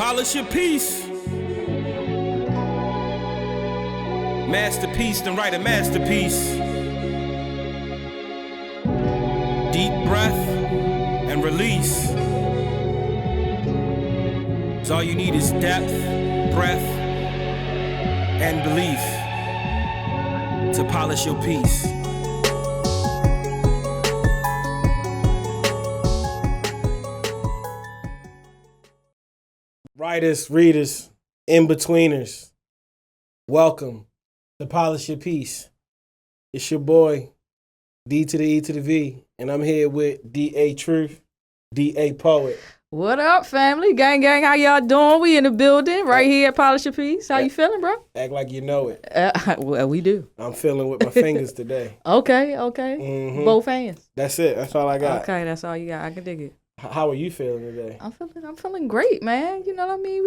Polish your piece. Masterpiece, then write a masterpiece. Deep breath and release. So all you need is depth, breath, and belief to polish your piece. Writers, readers, in-betweeners, welcome to Polish Your Piece. It's your boy, D to the E to the V, and I'm here with D.A. Truth, D.A. Poet. What up, family? Gang, how y'all doing? We in the building right here at Polish Your Piece. How you feeling, bro? Act like you know it. Well, we do. I'm feeling with my fingers today. Okay. Mm-hmm. Both hands. That's it. That's all I got. Okay, that's all you got. I can dig it. How are you feeling today? I'm feeling great, man. You know what I mean?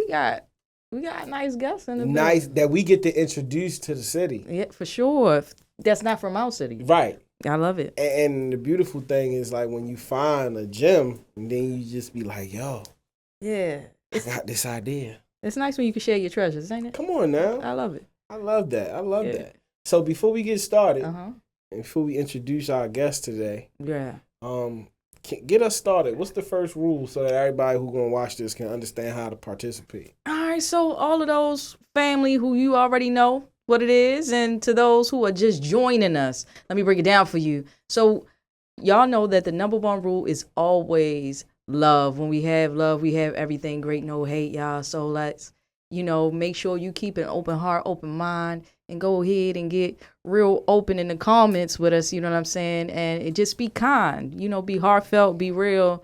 We got nice guests in the Nice building. that we get to introduce to the city. Yeah, for sure. That's not from our city. Right. I love it. And the beautiful thing is like when you find a gem and then you just be like, yo, Yeah. I got this idea. It's nice when you can share your treasures, ain't it? Come on now. I love it. I love that. I love Yeah. that. So before we get started, Uh-huh. and before we introduce our guest today, Yeah. get us started. What's the first rule so that everybody who gonna watch this can understand how to participate? All right, so all of those family who you already know what it is, and to those who are just joining us, let me break it down for you. So y'all know that the number one rule is always love. When we have love, we have everything great, no hate, y'all. So let's, make sure you keep an open heart, open mind, and go ahead and get real open in the comments with us, you know what I'm saying? And just be kind, be heartfelt, be real,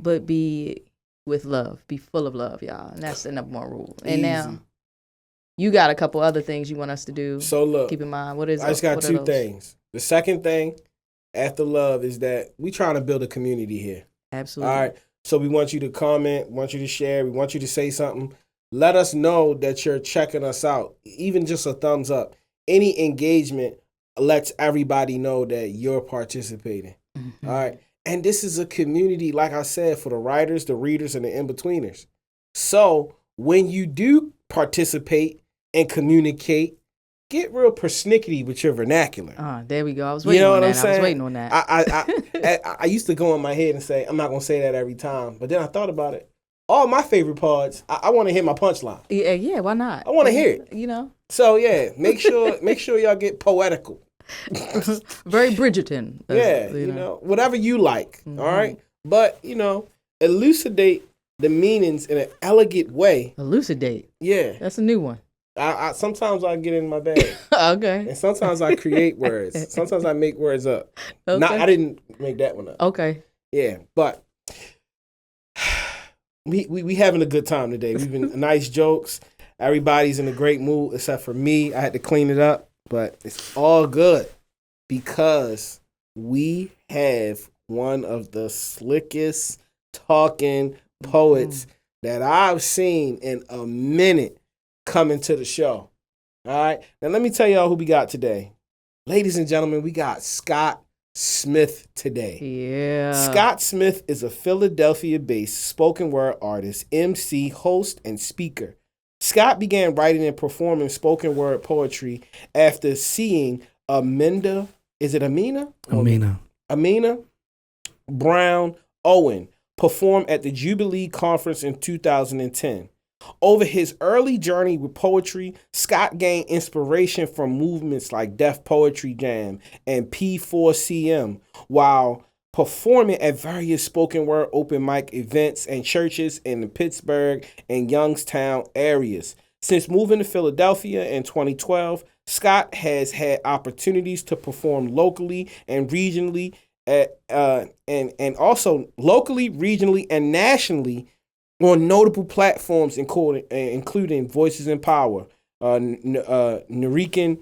but be with love, be full of love, y'all. And that's the number one rule. And Easy. now you got a couple other things you want us to do. So look, Keep in mind, what is I just got what are two those? things. The second thing after love is that we trying to build a community here. Absolutely. All right. So we want you to comment, want you to share, we want you to say something. Let us know that you're checking us out. Even just a thumbs up. Any engagement lets everybody know that you're participating. Mhm. All right. And this is a community, like I said, for the writers, the readers, and the in-betweeners. So when you do participate and communicate, get real persnickety with your vernacular. There we go. I was waiting on that. I was waiting on that. I used to go in my head and say, I'm not going to say that every time. But then I thought about it. All my favorite parts, I want to hear my punchline. Yeah, why not? I want to hear it. So yeah, make sure y'all get poetical. Very Bridgerton. Yeah, whatever you like. Mhm. All right. But, elucidate the meanings in an elegant way. Elucidate. Yeah. That's a new one. I sometimes I get in my bag. Okay. And sometimes I create words. Sometimes I make words up. Okay. I didn't make that one up. Okay. Yeah, but we having a good time today. We've been nice jokes. Everybody's in a great mood except for me. I had to clean it up, but it's all good because we have one of the slickest talking poets that I've seen in a minute coming to the show. All right. Now let me tell y'all who we got today. Ladies and gentlemen, we got Scott Smith today. Yeah. Scott Smith is a Philadelphia-based spoken word artist, MC, host, and speaker. Scott began writing and performing spoken word poetry after seeing Amina Brown Owen perform at the Jubilee Conference in 2010. Over his early journey with poetry, Scott gained inspiration from movements like Def Poetry Jam and P4CM while performing at various spoken word open mic events and churches in the Pittsburgh and Youngstown areas. Since moving to Philadelphia in 2012, Scott has had opportunities to perform locally and regionally, and also locally, regionally, and nationally on notable platforms including Voices in Power, Narican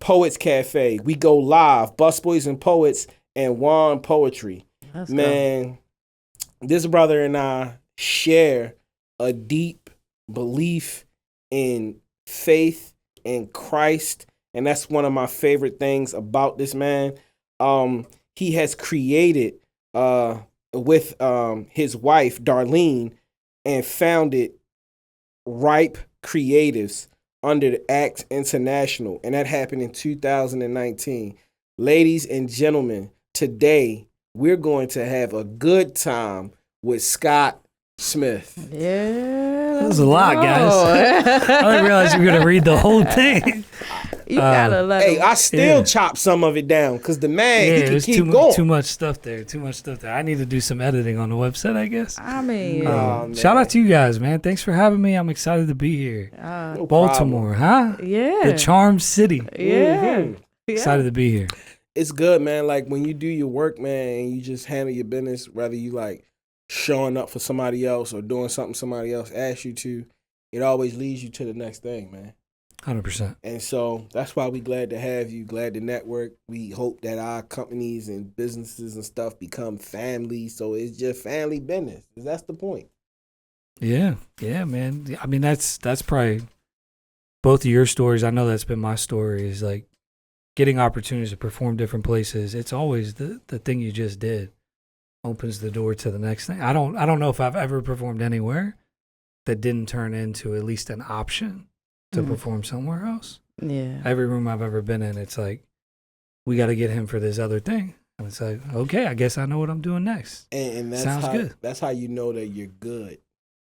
Poets Cafe, We Go Live, Busboys and Poets, and Juan Poetry. Man, this brother and I share a deep belief in faith in Christ, and that's one of my favorite things about this man. He has created with his wife Darlene and founded Ripe Creatives under the Act International, and that happened in 2019. Ladies and gentlemen, today we're going to have a good time with Scott Smith. Yeah. That was a lot, guys. I didn't realize you were going to read the whole thing. You gotta let Hey, him. I still chop some of it down because the man, he can there's keep going. too much stuff there. I need to do some editing on the website, I guess. I mean, Shout out to you guys, man. Thanks for having me. I'm excited to be here. No Baltimore, huh? yeah. The charm city. Yeah. Mhm. Yeah. Excited to be here. It's good, man. Like when you do your work, man, and you just handle your business, whether you like showing up for somebody else or doing something somebody else asks you to, it always leads you to the next thing, man. 100%. And so that's why we glad to have you, glad to network. We hope that our companies and businesses and stuff become family. So it's just family business. That's the point. Yeah, man. I mean, that's probably both of your stories. I know that's been my story, is like getting opportunities to perform different places. It's always the thing you just did opens the door to the next thing. I don't know if I've ever performed anywhere that didn't turn into at least an option to perform somewhere else. Yeah. Every room I've ever been in, it's like, we got to get him for this other thing. And it's like, okay, I guess I know what I'm doing next. And that's Sounds how, good. That's how you know that you're good.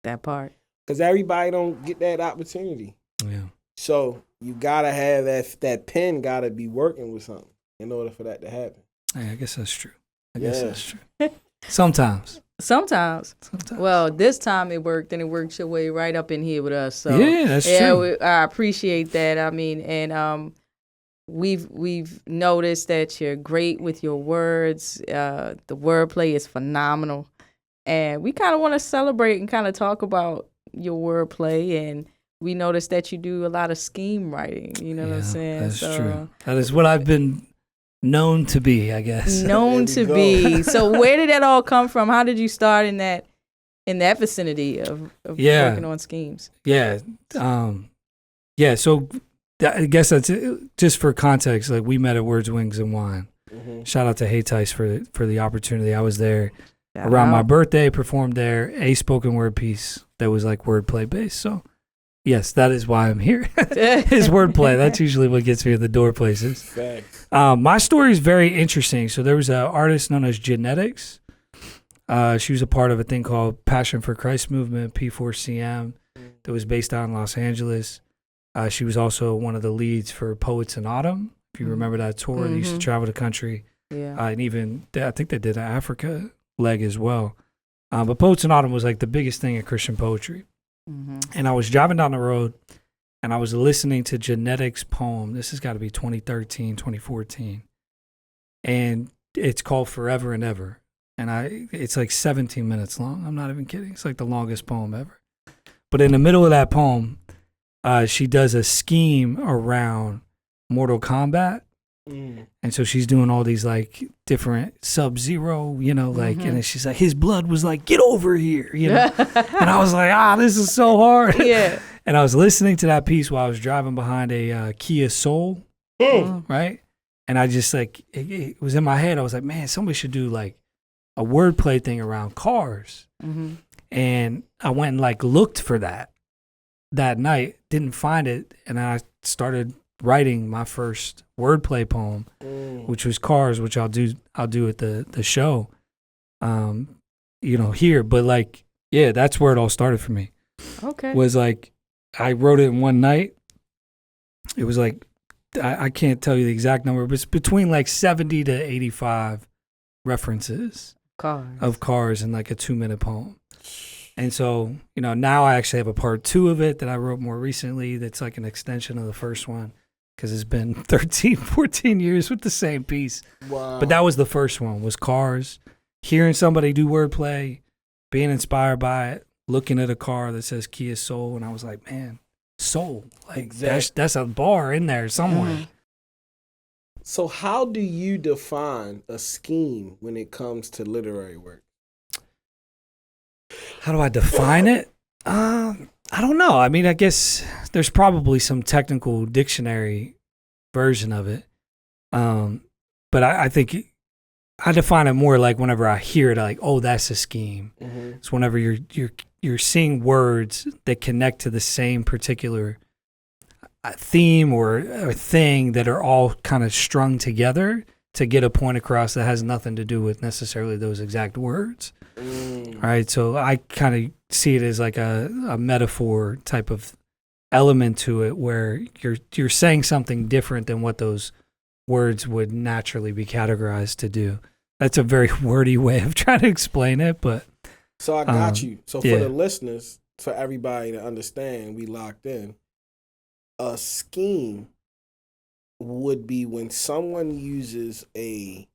That part. Because everybody don't get that opportunity. Yeah. So you gotta have that pen gotta be working with something in order for that to happen. Hey, I guess that's true. Yeah. That's true. Sometimes. Sometimes. Well, this time it worked, and it worked your way right up in here with us. So Yeah, that's true. I appreciate that. I mean, and we've noticed that you're great with your words. The wordplay is phenomenal, and we kind of want to celebrate and kind of talk about your wordplay. And we noticed that you do a lot of scheme writing. You know what I'm saying? That's true. That is what I've been known to be, I guess. Known to be. So where did that all come from? How did you start in that vicinity of working on schemes? Yeah. So I guess that's it. Just for context. Like, we met at Words, Wings, and Wine. Mm-hmm. Shout out to Hey Tice for the opportunity. I was there around my birthday, performed there, a spoken word piece that was like wordplay based. So yes, that is why I'm here. Is wordplay. That's usually what gets me at the door places. Facts. My story is very interesting. So there was an artist known as Genetics. She was a part of a thing called Passion for Christ movement, P4CM, that was based out in Los Angeles. She was also one of the leads for Poets in Autumn. If you remember that tour, they used to travel the country. Yeah. And even, I think they did an Africa leg as well. But Poets in Autumn was like the biggest thing in Christian poetry. Mm-hmm. And I was driving down the road, and I was listening to Genetics' poem. This has got to be 2013, 2014. And it's called Forever and Ever. And it's like 17 minutes long. I'm not even kidding. It's like the longest poem ever. But in the middle of that poem, she does a scheme around Mortal Kombat. And so she's doing all these like different Sub-Zero, like, and then she's like, his blood was like, get over here, and I was like, this is so hard. Yeah. And I was listening to that piece while I was driving behind a Kia Soul, right? And I just like, it was in my head. I was like, man, somebody should do like a wordplay thing around cars. Mm-hmm. And I went and like looked for that night, didn't find it. And I started writing my first wordplay poem, which was Cars, which I'll do at the show, here. But like, yeah, that's where it all started for me. Okay. Was like, I wrote it in one night. It was like, I can't tell you the exact number, but it's between like 70 to 85 references of cars in like a 2-minute poem. And so, now I actually have a part 2 of it that I wrote more recently that's like an extension of the first one, because it's been 13, 14 years with the same piece. Wow. But that was the first one, was cars. Hearing somebody do wordplay, being inspired by it, looking at a car that says Kia Soul, and I was like, man, Soul. Like, that's a bar in there somewhere. Mm-hmm. So how do you define a scheme when it comes to literary work? How do I define it? I don't know. I mean, I guess there's probably some technical dictionary version of it. But I think I define it more like whenever I hear it, like, oh, that's a scheme. Mm-hmm. It's whenever you're you're seeing words that connect to the same particular theme or thing that are all kind of strung together to get a point across that has nothing to do with necessarily those exact words. Right? So I kind of see it as like a metaphor type of element to it where you're saying something different than what those words would naturally be categorized to do. That's a very wordy way of trying to explain it, but so I got you. So for the listeners, for everybody to understand, we locked in. A scheme would be when someone uses a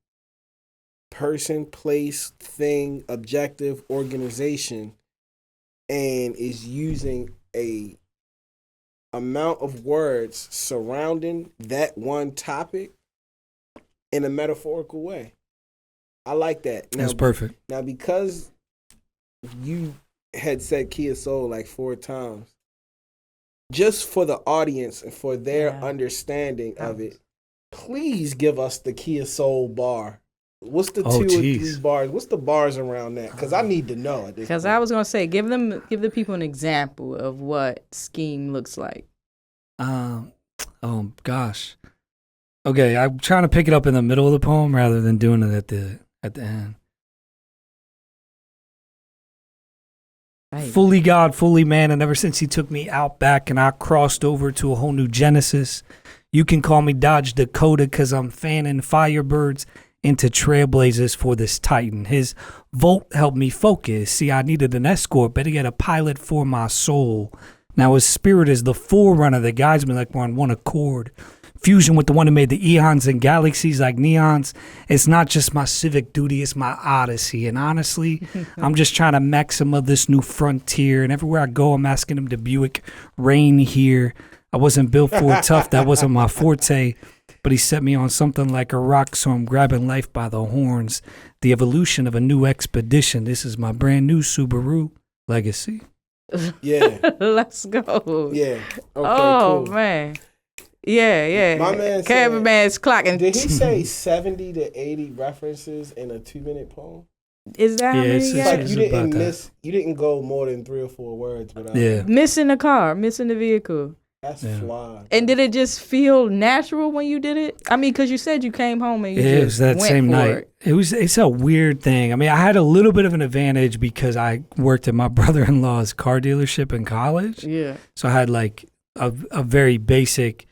person, place, thing, objective, organization, and is using a amount of words surrounding that one topic in a metaphorical way. I like that. That's perfect. Now, because you had said Kia Soul like 4 times, just for the audience and for their understanding of it, please give us the Kia Soul bar. What's the 2 or 3 bars? What's the bars around that? Because I need to know at this Because I was going to say, give the people an example of what scheme looks like. Oh gosh. Okay, I'm trying to pick it up in the middle of the poem rather than doing it at the end. Right. Fully God, fully man, and ever since he took me out back and I crossed over to a whole new Genesis, you can call me Dodge Dakota because I'm fanning Firebirds into trailblazers for this Titan. His Volt helped me focus. See, I needed an escort, better get a pilot for my soul. Now his spirit is the forerunner that guides me like we're on one accord. Fusion with the one who made the eons and galaxies like neons. It's not just my civic duty, it's my odyssey. And honestly, I'm just trying to make some of this new frontier. And everywhere I go, I'm asking him to Buick rain here. I wasn't built for it tough, that wasn't my forte. But he set me on something like a rock, so I'm grabbing life by the horns. The evolution of a new expedition. This is my brand new Subaru Legacy. Yeah. Let's go. Yeah. Okay, cool. Man. Yeah. My man Cameraman's clocking. Did he say 70 to 80 references in a 2-minute poem? Is that how many? It's like you didn't go more than 3 or 4 words without missing the car, missing the vehicle. That's fly. And did it just feel natural when you did it? I mean, because you said you came home and it was that same night. It's a weird thing. I mean, I had a little bit of an advantage because I worked at my brother-in-law's car dealership in college. Yeah. So I had like a very basic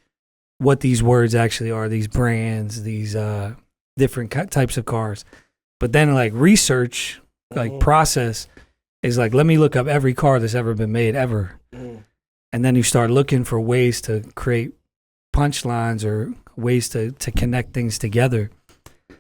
what these words actually are, these brands, these different types of cars. But then like research, like process is like, let me look up every car that's ever been made ever. And then you start looking for ways to create punchlines or ways to connect things together.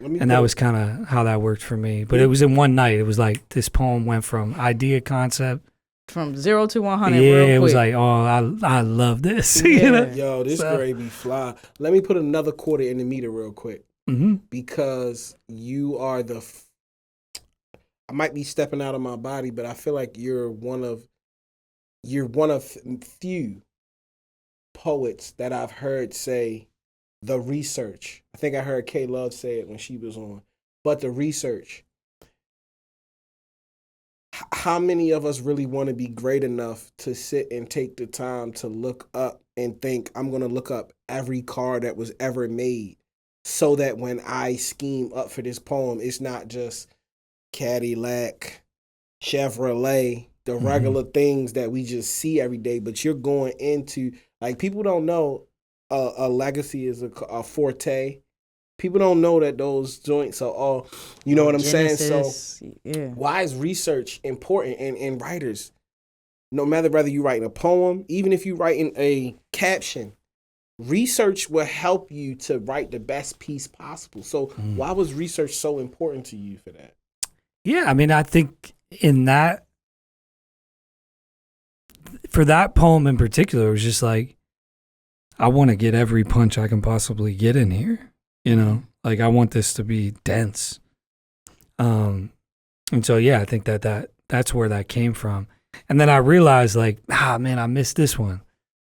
And that was kind of how that worked for me. But it was in one night. It was like this poem went from idea concept. From 0 to 100 real quick. It was like, oh, I love this. Yeah. You know? Yo, this gravy fly. Let me put another quarter in the meter real quick. Because you are I might be stepping out of my body, but I feel like you're one of few poets that I've heard say the research. I think I heard K Love say it when she was on. But the research. How many of us really want to be great enough to sit and take the time to look up and think, I'm going to look up every car that was ever made so that when I scheme up for this poem, it's not just Cadillac, Chevrolet, the regular things that we just see every day, but you're going into, like, people don't know a Legacy is a Forte. People don't know that those joints are all, you know what I'm Genesis, saying? So why is research important? And writers, no matter whether you're writing a poem, even if you're writing a caption, research will help you to write the best piece possible. So why was research so important to you for that? Yeah, I mean, I think for that poem in particular, it was just like, I want to get every punch I can possibly get in here. You know, like I want this to be dense. And so, yeah, I think that's where that came from. And then I realized like, man, I missed this one.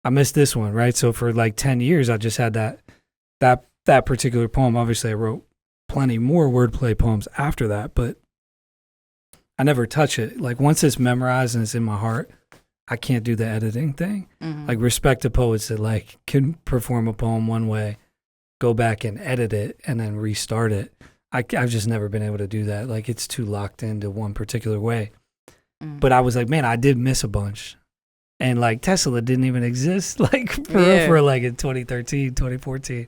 Right. So for like 10 years, I just had that particular poem. Obviously I wrote plenty more wordplay poems after that, but I never touch it. Like once it's memorized and it's in my heart, I can't do the editing thing. Like respect to poets that like can perform a poem one way, go back and edit it and then restart it. I've just never been able to do that. Like it's too locked into one particular way. But I was like, man, I did miss a bunch. And like Tesla didn't even exist like for like in 2013, 2014,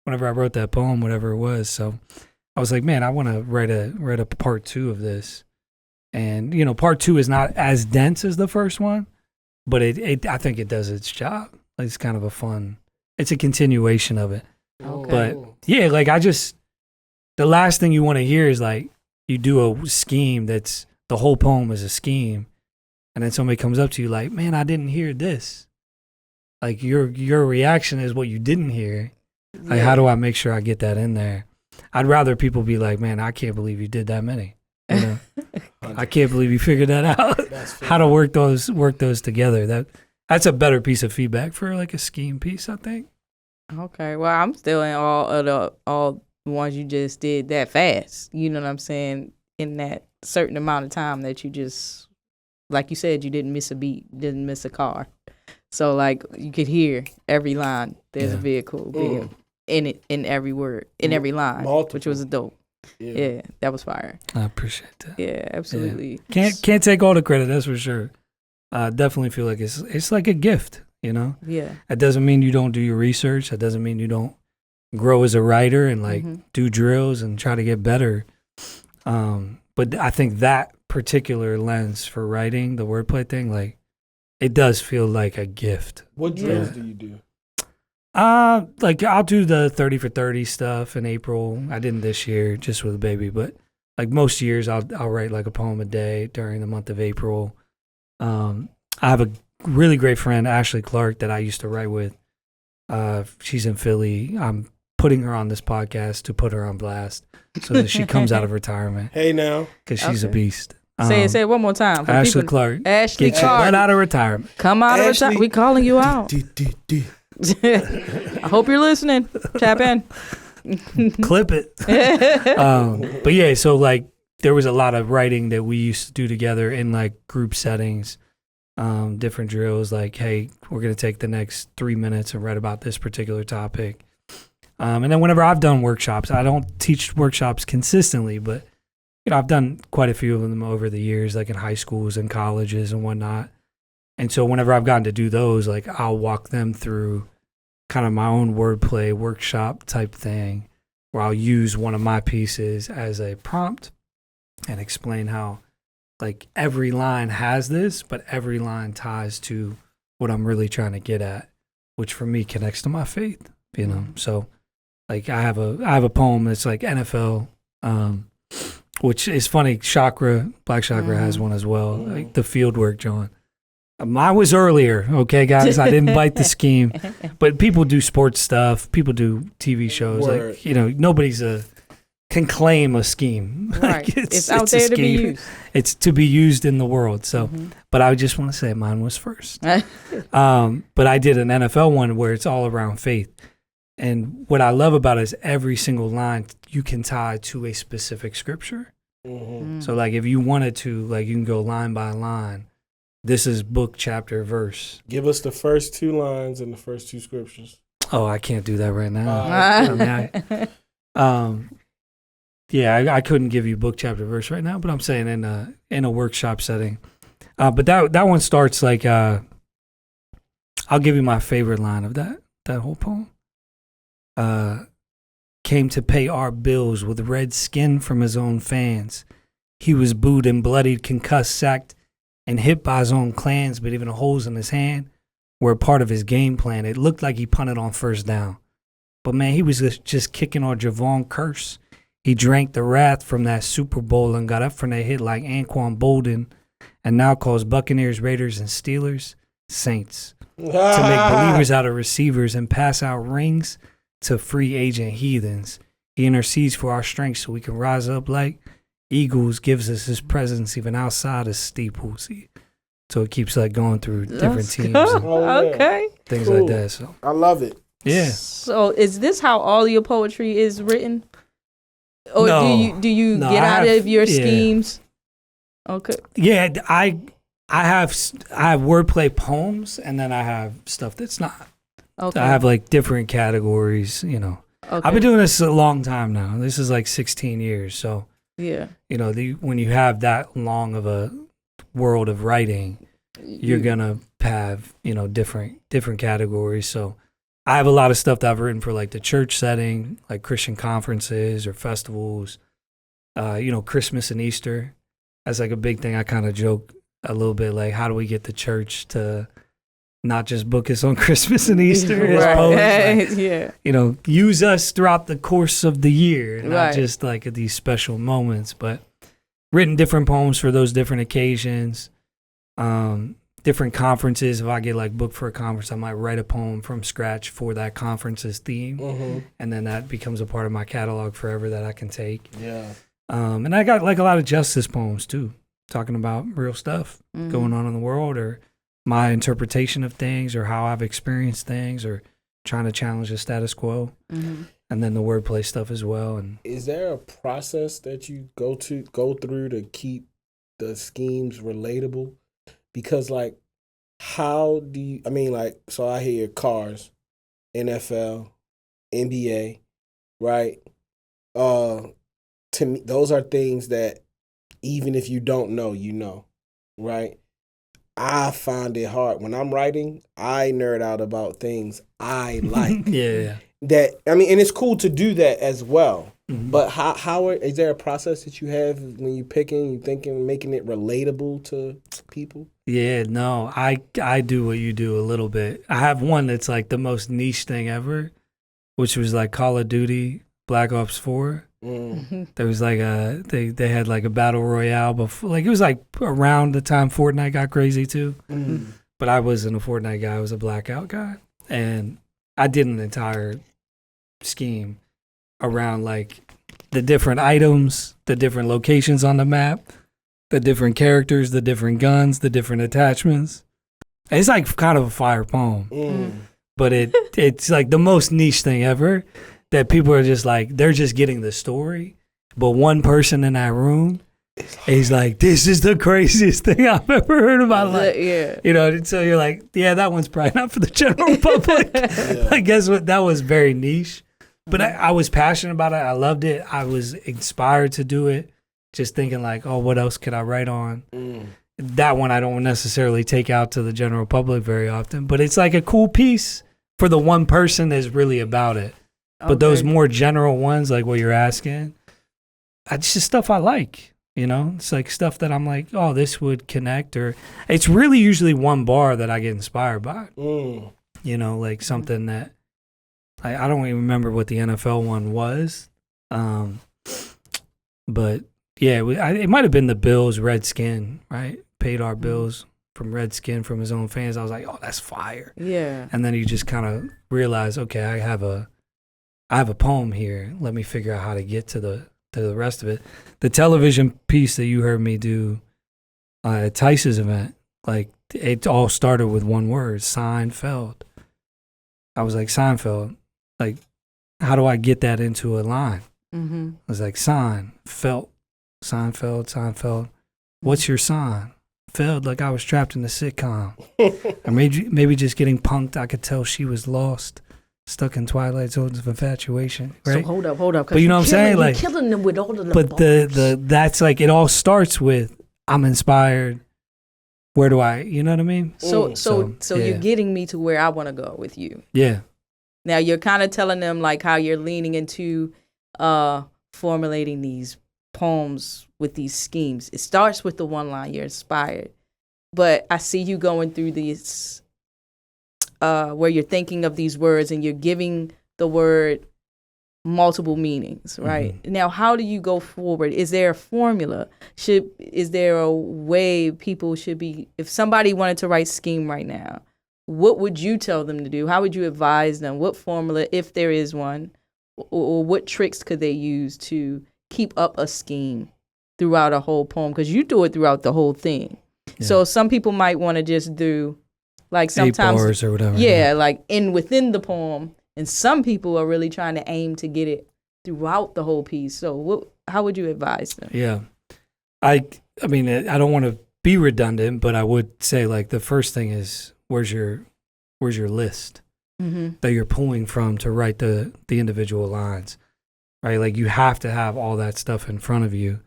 whenever I wrote that poem, whatever it was. So I was like, man, I want to write a part 2 of this. And, you know, part 2 is not as dense as the first one, but I think it does its job. Like, it's kind of a fun, it's a continuation of it. Okay. But yeah, like the last thing you want to hear is like you do a scheme that's the whole poem is a scheme. And then somebody comes up to you like, man, I didn't hear this. Like your reaction is what you didn't hear. Like, how do I make sure I get that in there? I'd rather people be like, man, I can't believe you did that many. You know? I can't believe you figured that out. How to work those together. That's a better piece of feedback for like a scheme piece, I think. Okay. Well, I'm still in all the ones you just did that fast. You know what I'm saying? In that certain amount of time that you just, like you said, you didn't miss a beat, didn't miss a car. So like you could hear every line. There's a vehicle being in it, in every word, in every line, which was dope. Yeah, that was fire. I appreciate that. Yeah, absolutely. Yeah. Can't take all the credit, that's for sure. Definitely feel like it's like a gift, you know? Yeah. That doesn't mean you don't do your research. That doesn't mean you don't grow as a writer and like do drills and try to get better. But I think that particular lens for writing, the wordplay thing, like it does feel like a gift. What drills do you do? Like I'll do the 30 for 30 stuff in April. I didn't this year just with the baby, but like most years I'll write like a poem a day during the month of April. I have a really great friend, Ashley Clark, that I used to write with. She's in Philly. I'm putting her on this podcast to put her on blast so that she comes out of retirement. Hey now. Because she's a beast. Say it one more time. Ashley Clark. Ashley Get Clark. your butt out of retirement. Come out of retirement. We calling you out. I hope you're listening. Tap in. Clip it. But yeah, so like there was a lot of writing that we used to do together in like group settings, different drills like, hey, we're going to take the next 3 minutes and write about this particular topic. And then whenever I've done workshops, I don't teach workshops consistently, but you know, I've done quite a few of them over the years, like in high schools and colleges and whatnot. And so whenever I've gotten to do those, like I'll walk them through kind of my own wordplay workshop type thing where I'll use one of my pieces as a prompt and explain how like every line has this, but every line ties to what I'm really trying to get at, which for me connects to my faith, you know? So like I have a poem that's like NFL, which is funny. Black Chakra has one as well, like the Fieldwork John. Mine was earlier, okay, guys? I didn't bite the scheme. But people do sports stuff. People do TV shows. Word. Like, you know, nobody's can claim a scheme. Right. Like it's out there to be used. It's to be used in the world. So, but I just want to say mine was first. But I did an NFL one where it's all around faith. And what I love about it is every single line you can tie to a specific scripture. So, like, if you wanted to, like, you can go line by line. This is book, chapter, verse. Give us the first 2 lines and the first 2 scriptures. Oh, I can't do that right now. I couldn't give you book, chapter, verse right now, but I'm saying in a workshop setting. But that one starts like, I'll give you my favorite line of that whole poem. Came to pay our bills with red skin from his own fans. He was booed and bloodied, concussed, sacked, and hit by his own clans, but even the holes in his hand were a part of his game plan. It looked like he punted on first down. But man, he was just kicking on Javon Curse. He drank the wrath from that Super Bowl and got up from that hit like Anquan Bolden, and now calls Buccaneers, Raiders, and Steelers saints to make believers out of receivers and pass out rings to free agent heathens. He intercedes for our strength so we can rise up like eagles, gives us his presence even outside of steeples. So it keeps like going through different teams and okay, things like that. So I love it. Yeah. So is this how all your poetry is written? Or No. do you No, get I out have- of your schemes? Okay. Yeah, I have wordplay poems, and then I have stuff that's not. Okay. I have like different categories, you know. Okay. I've been doing this a long time now. This is like 16 years. So, Yeah. you know, when you have that long of a world of writing, you're going to have, you know, different categories. So I have a lot of stuff that I've written for like the church setting, like Christian conferences or festivals, you know, Christmas and Easter. That's like a big thing. I kind of joke a little bit, like, how do we get the church to not just book us on Christmas and Easter as poets? Like, yeah. you know, use us throughout the course of the year, not Right. just like at these special moments, but written different poems for those different occasions, different conferences. If I get like booked for a conference, I might write a poem from scratch for that conference's theme. Mm-hmm. And then that becomes a part of my catalog forever that I can take. Yeah. And I got like a lot of justice poems too, talking about real stuff Mhm. going on in the world, or my interpretation of things, or how I've experienced things, or trying to challenge the status quo. Mhm. And then the wordplay stuff as well. And Is there a process that you go through to keep the schemes relatable? Because like, how do you? I mean, like, so I hear cars, NFL, NBA, right? To me, those are things that even if you don't know, you know, right? I find it hard when I'm writing. I nerd out about things I like. yeah. That I mean, and it's cool to do that as well. Mhm. But is there a process that you have when you picking, you thinking, making it relatable to people? Yeah, no, I do what you do a little bit. I have one that's like the most niche thing ever, which was like Call of Duty Black Ops 4. There was like they had like a battle royale before, like it was like around the time Fortnite got crazy too. But I wasn't a Fortnite guy, I was a Blackout guy. And I did an entire scheme around like the different items, the different locations on the map, the different characters, the different guns, the different attachments. It's like kind of a fire poem, but it's like the most niche thing ever, that people are just like, they're just getting the story, but one person in that room, he's like, this is the craziest thing I've ever heard in my life. Yeah. You know, so you're like, yeah, that one's probably not for the general public. I guess that was very niche. But I was passionate about it. I loved it. I was inspired to do it. Just thinking like, oh, what else could I write on? That one I don't necessarily take out to the general public very often. But it's like a cool piece for the one person that's really about it. But those more general ones, like what you're asking, it's just stuff I like. You know, it's like stuff that I'm like, oh, this would connect. Or it's really usually one bar that I get inspired by. You know, like something that I don't even remember what the NFL one was. But yeah, it might have been the Bills Redskin, right? Paid our bills from Redskin from his own fans. I was like, oh, that's fire. Yeah. And then you just kind of realize, okay, I have a poem here. Let me figure out how to get to the rest of it. The television piece that you heard me do at Tice's event, like it all started with one word, Seinfeld. I was like, Seinfeld, like, how do I get that into a line? Mm-hmm. I was like, Seinfeld. What's your sign? Felt like I was trapped in the sitcom. Or maybe just getting punked, I could tell she was lost. Stuck in twilight zones of infatuation, right? So hold up. But you know what I'm saying? Like, killing them with all of the but bars. that's like, it all starts with, I'm inspired. Where do I, you know what I mean? So yeah. you're getting me to where I want to go with you. Yeah. Now you're kind of telling them like how you're leaning into formulating these poems with these schemes. It starts with the one line, you're inspired. But I see you going through these where you're thinking of these words and you're giving the word multiple meanings, right? Mm-hmm. Now, how do you go forward? Is there a formula? Is there a way people should be, if somebody wanted to write scheme right now, what would you tell them to do? How would you advise them? What formula, if there is one, or what tricks could they use to keep up a scheme throughout a whole poem? Because you do it throughout the whole thing. Yeah. So some people might want to just do like sometimes 8 bars or whatever. Yeah, like within the poem. And some people are really trying to aim to get it throughout the whole piece. So how would you advise them? Yeah. I mean, I don't want to be redundant, but I would say like the first thing is where's your list that you're pulling from to write the individual lines, right? Like you have to have all that stuff in front of you,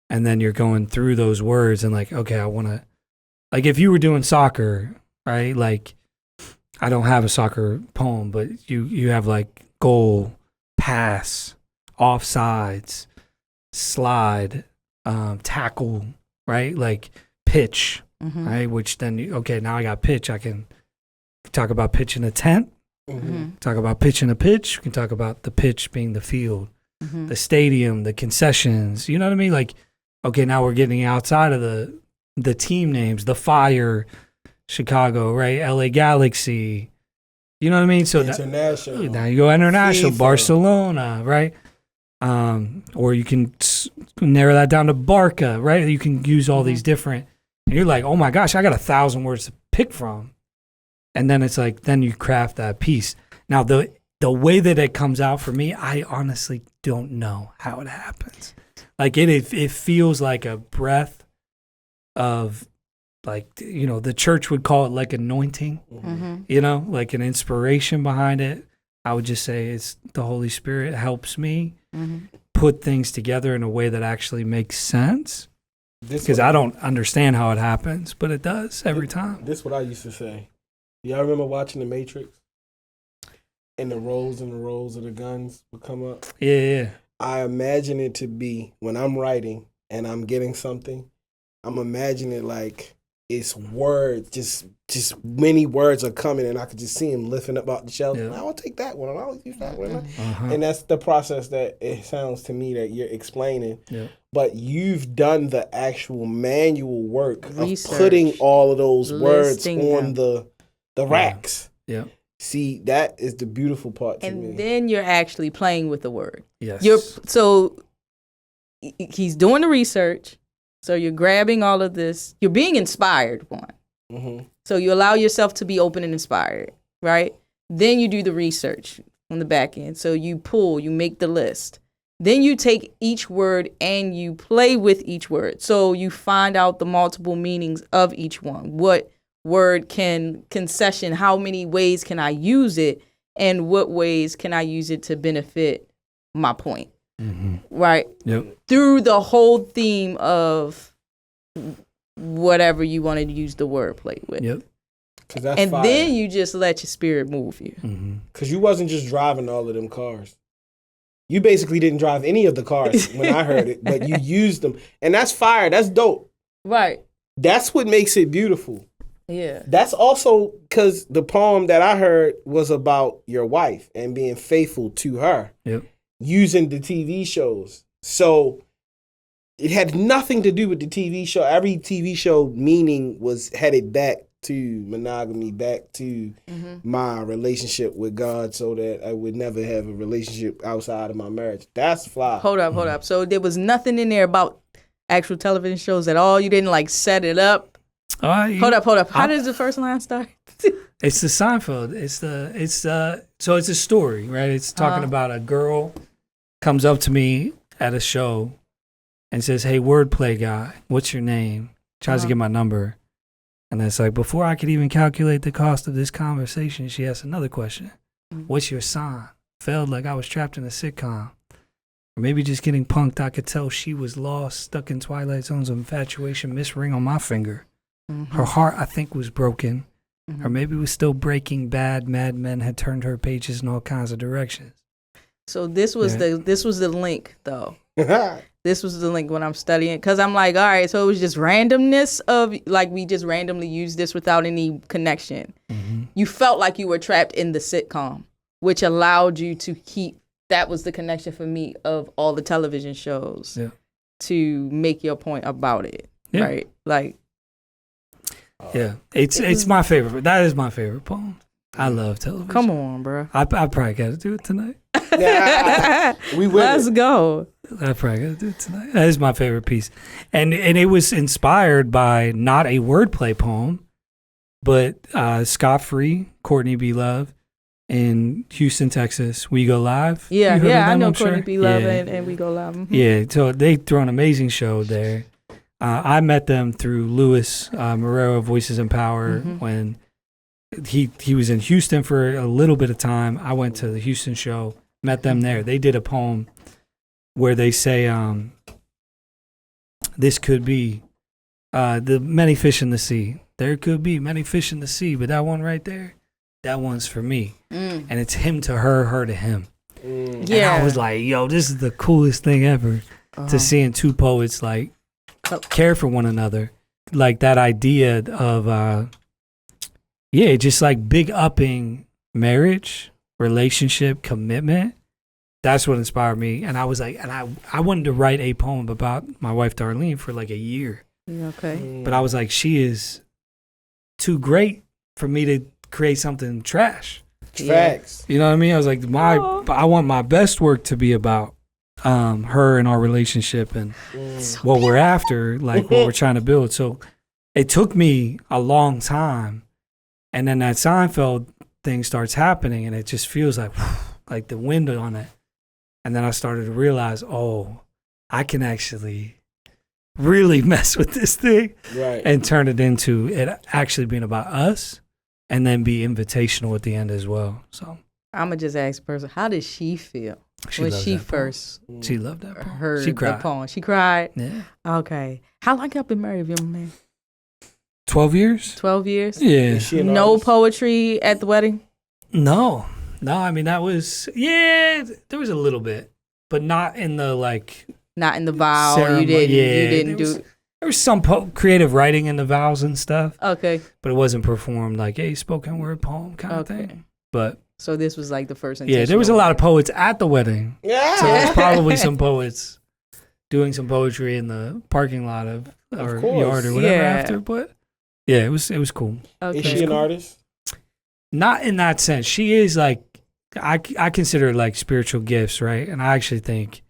and then you're going through those words and like, okay, I want to, like if you were doing soccer, right? Like I don't have a soccer poem, but you have like goal, pass, offsides, slide, tackle, right? Like pitch, right? Which then, okay, now I got pitch. I can talk about pitch in a tent, talk about pitch in a pitch. We can talk about the pitch being the field, the stadium, the concessions. You know what I mean? Like, okay, now we're getting outside of the team names, the Fire, Chicago, right? LA Galaxy. You know what I mean? So international. Now you go international, FIFA. Barcelona, right? Or you can narrow that down to Barca, right? You can use all these different, and you're like, oh my gosh, I got 1,000 words to pick from. And then it's like, then you craft that piece. Now, the way that it comes out for me, I honestly don't know how it happens. Like it feels like a breath of, like, you know, the church would call it like anointing, you know, like an inspiration behind it. I would just say it's the Holy Spirit helps me put things together in a way that actually makes sense. Because I don't understand how it happens, but it does every time. This is what I used to say. Y'all remember watching The Matrix? And the rows of the guns would come up? Yeah. I imagine it to be, when I'm writing and I'm getting something, I'm imagining it like it's words, just many words are coming, and I could just see him lifting up out the shelf. Yeah. I'll take that one, and I'll use that one. And that's the process that it sounds to me that you're explaining. Yeah. But you've done the actual manual work of putting all of those words on the racks. Yeah. See, that is the beautiful part to me. And then you're actually playing with the word. Yes. So he's doing the research. So you're grabbing all of this. You're being inspired, one. So you allow yourself to be open and inspired, right? Then you do the research on the back end. So you make the list. Then you take each word and you play with each word. So you find out the multiple meanings of each one. What word concession, how many ways can I use it, and what ways can I use it to benefit my point, right? Yep. Through the whole theme of whatever you want to use the wordplay with. Yep. And fire. Then you just let your spirit move you. Because you wasn't just driving all of them cars. You basically didn't drive any of the cars when I heard it, but you used them. And that's fire. That's dope. Right. That's what makes it beautiful. Yeah. That's also because the poem that I heard was about your wife and being faithful to her. Yep. Using the TV shows. So it had nothing to do with the TV show. Every TV show meaning was headed back to monogamy, back to my relationship with God, so that I would never have a relationship outside of my marriage. That's fly. Hold up. So there was nothing in there about actual television shows at all? You didn't like set it up? Hold up. How does the first line start? It's the Seinfeld. So it's a story, right? It's talking about a girl comes up to me at a show and says, "Hey, wordplay guy, what's your name?" Tries to get my number. And it's like, before I could even calculate the cost of this conversation, she asked another question. What's your sign? Felt like I was trapped in a sitcom. Or maybe just getting punked, I could tell she was lost, stuck in twilight zones of infatuation, missed ring on my finger. Her heart, I think, was broken. Or maybe it was still breaking bad. Mad Men had turned her pages in all kinds of directions. So this was the link, though. This was the link when I'm studying, because I'm like, all right, so it was just randomness of, like, we just randomly used this without any connection. You felt like you were trapped in the sitcom, which allowed you to keep, that was the connection for me of all the television shows to make your point about it, right? Like, it's my favorite. That is my favorite poem. I love television. Come on, bro. I probably got to do it tonight. Let's go. I probably got to do it tonight. That is my favorite piece. And it was inspired by not a wordplay poem, but Scott Free, Courtney B. Love in Houston, Texas. We Go Live. Yeah, I know Courtney B. Love and We Go Live. Yeah, so they throw an amazing show there. I met them through Luis Morero, Voices in Power, when he was in Houston for a little bit of time. I went to the Houston show, met them there. They did a poem where they say, this could be the many fish in the sea. There could be many fish in the sea, but that one right there, that one's for me. And it's him to her, her to him. And I was like, yo, this is the coolest thing ever to seeing two poets like care for one another. Like that idea of, just like big upping marriage, relationship, commitment. That's what inspired me. And I was like, and I wanted to write a poem about my wife, Darlene, for like a year. Okay. But I was like, she is too great for me to create something trash. Facts. You know what I mean? I was like, I want my best work to be about her and our relationship and what we're after, like what we're trying to build. So it took me a long time. And then that Seinfeld thing starts happening and it just feels like the wind on it. And then I started to realize, I can actually really mess with this thing and turn it into it actually being about us. And then be invitational at the end as well. So I'm gonna just ask the person, how did she feel when she first she loved that poem. heard She cried. the poem? She cried. Yeah. Okay. How long y'all been married, young man? 12 years. 12 years. Yeah. No poetry at the wedding. No. I mean that was there was a little bit, but not in the Not in the vow. ceremony. You didn't do. There was some creative writing in the vows and stuff, Okay. but it wasn't performed like a spoken word poem kind of thing. But So this was like the first. there was a lot of poets at the wedding. Yeah. So there's probably some poets doing some poetry in the parking lot of our course. yard or whatever Yeah. after. But yeah, it was cool. Okay. Is she an artist? Not in that sense. She is like I consider it like spiritual gifts, right? And I actually think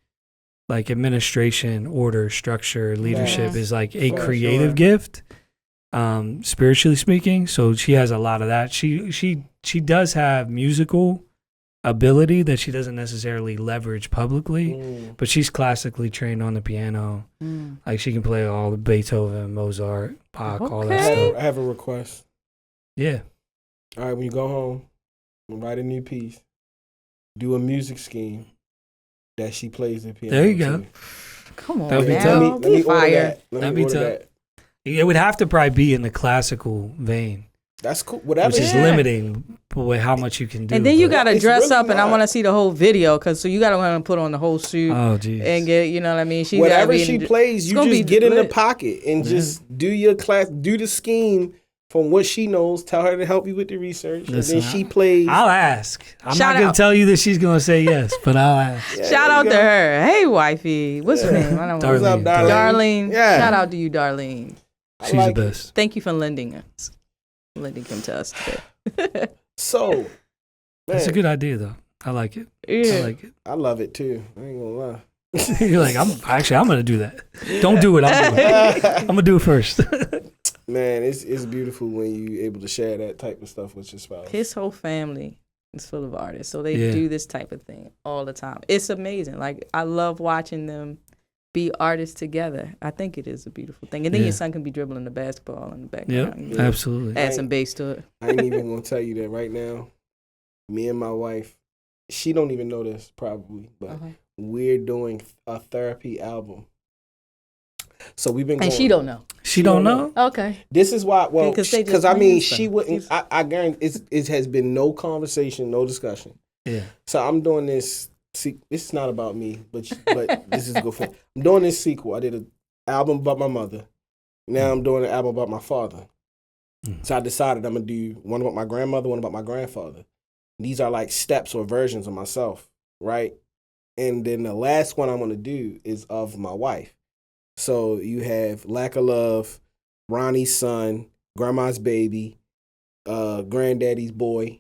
like administration, order, structure, leadership is like a creative gift, spiritually speaking. So she has a lot of that. She does have musical ability that she doesn't necessarily leverage publicly, but she's classically trained on the piano. Like she can play all the Beethoven, Mozart, Bach, all that stuff. I have a request. Yeah. All right, when you go home, write a new piece. Do a music scheme that she plays the piano. There you go. Come on, That would be now. tough. Let me order Fire. that. That'd be tough. It would have to probably be in the classical vein, That's cool. Whatever. which is limiting with how much you can do. And then you but- gotta It's dress really up, and I not. want to see the whole video, so you gotta want to put on the whole suit Oh, geez. and get, you know what I mean. She Whatever gotta be she in, plays, it's you gonna just be get in the lit. pocket and just do your class, do the scheme from what she knows. Tell her to help you with the research, Listen, and then she plays. I'll ask. I'm Shout not going out. to tell you that she's going to say yes, but I'll ask. Shout out to her. Hey, wifey. What's her name? I don't know. What's up, Darlene. darling? Darlene. Yeah. Shout out to you, Darlene. She's like the it. best. Thank you for lending him to us today. So, man, That's a good idea, though. I like it. I Yeah. like it. I love it too. I ain't gonna lie. You're like, I'm going to do that. Don't do it. I'm doing it. I'm going to do it first. Man, it's beautiful when you able to share that type of stuff with your spouse. His whole family is full of artists, so they Yeah. do this type of thing all the time. It's amazing. Like, I love watching them be artists together. I think it is a beautiful thing. And then Yeah. your son can be dribbling the basketball in the background. Yep, absolutely. Add some bass to it. I ain't even gonna tell you that right now. Me and my wife, she don't even know this probably, but we're doing a therapy album. So we've been going. And she don't know. She don't know? Okay. This is why. Well, Because they just because I playing mean, stuff. she wouldn't. I guarantee it has been no conversation, no discussion. Yeah. So I'm doing this. See, this is not about me, but this is good for. I'm doing this sequel. I did an album about my mother. Now I'm doing an album about my father. So I decided I'm gonna do one about my grandmother, one about my grandfather. These are like steps or versions of myself, right? And then the last one I'm gonna do is of my wife. So you have Lack of Love, Ronnie's son, Grandma's baby, Granddaddy's boy,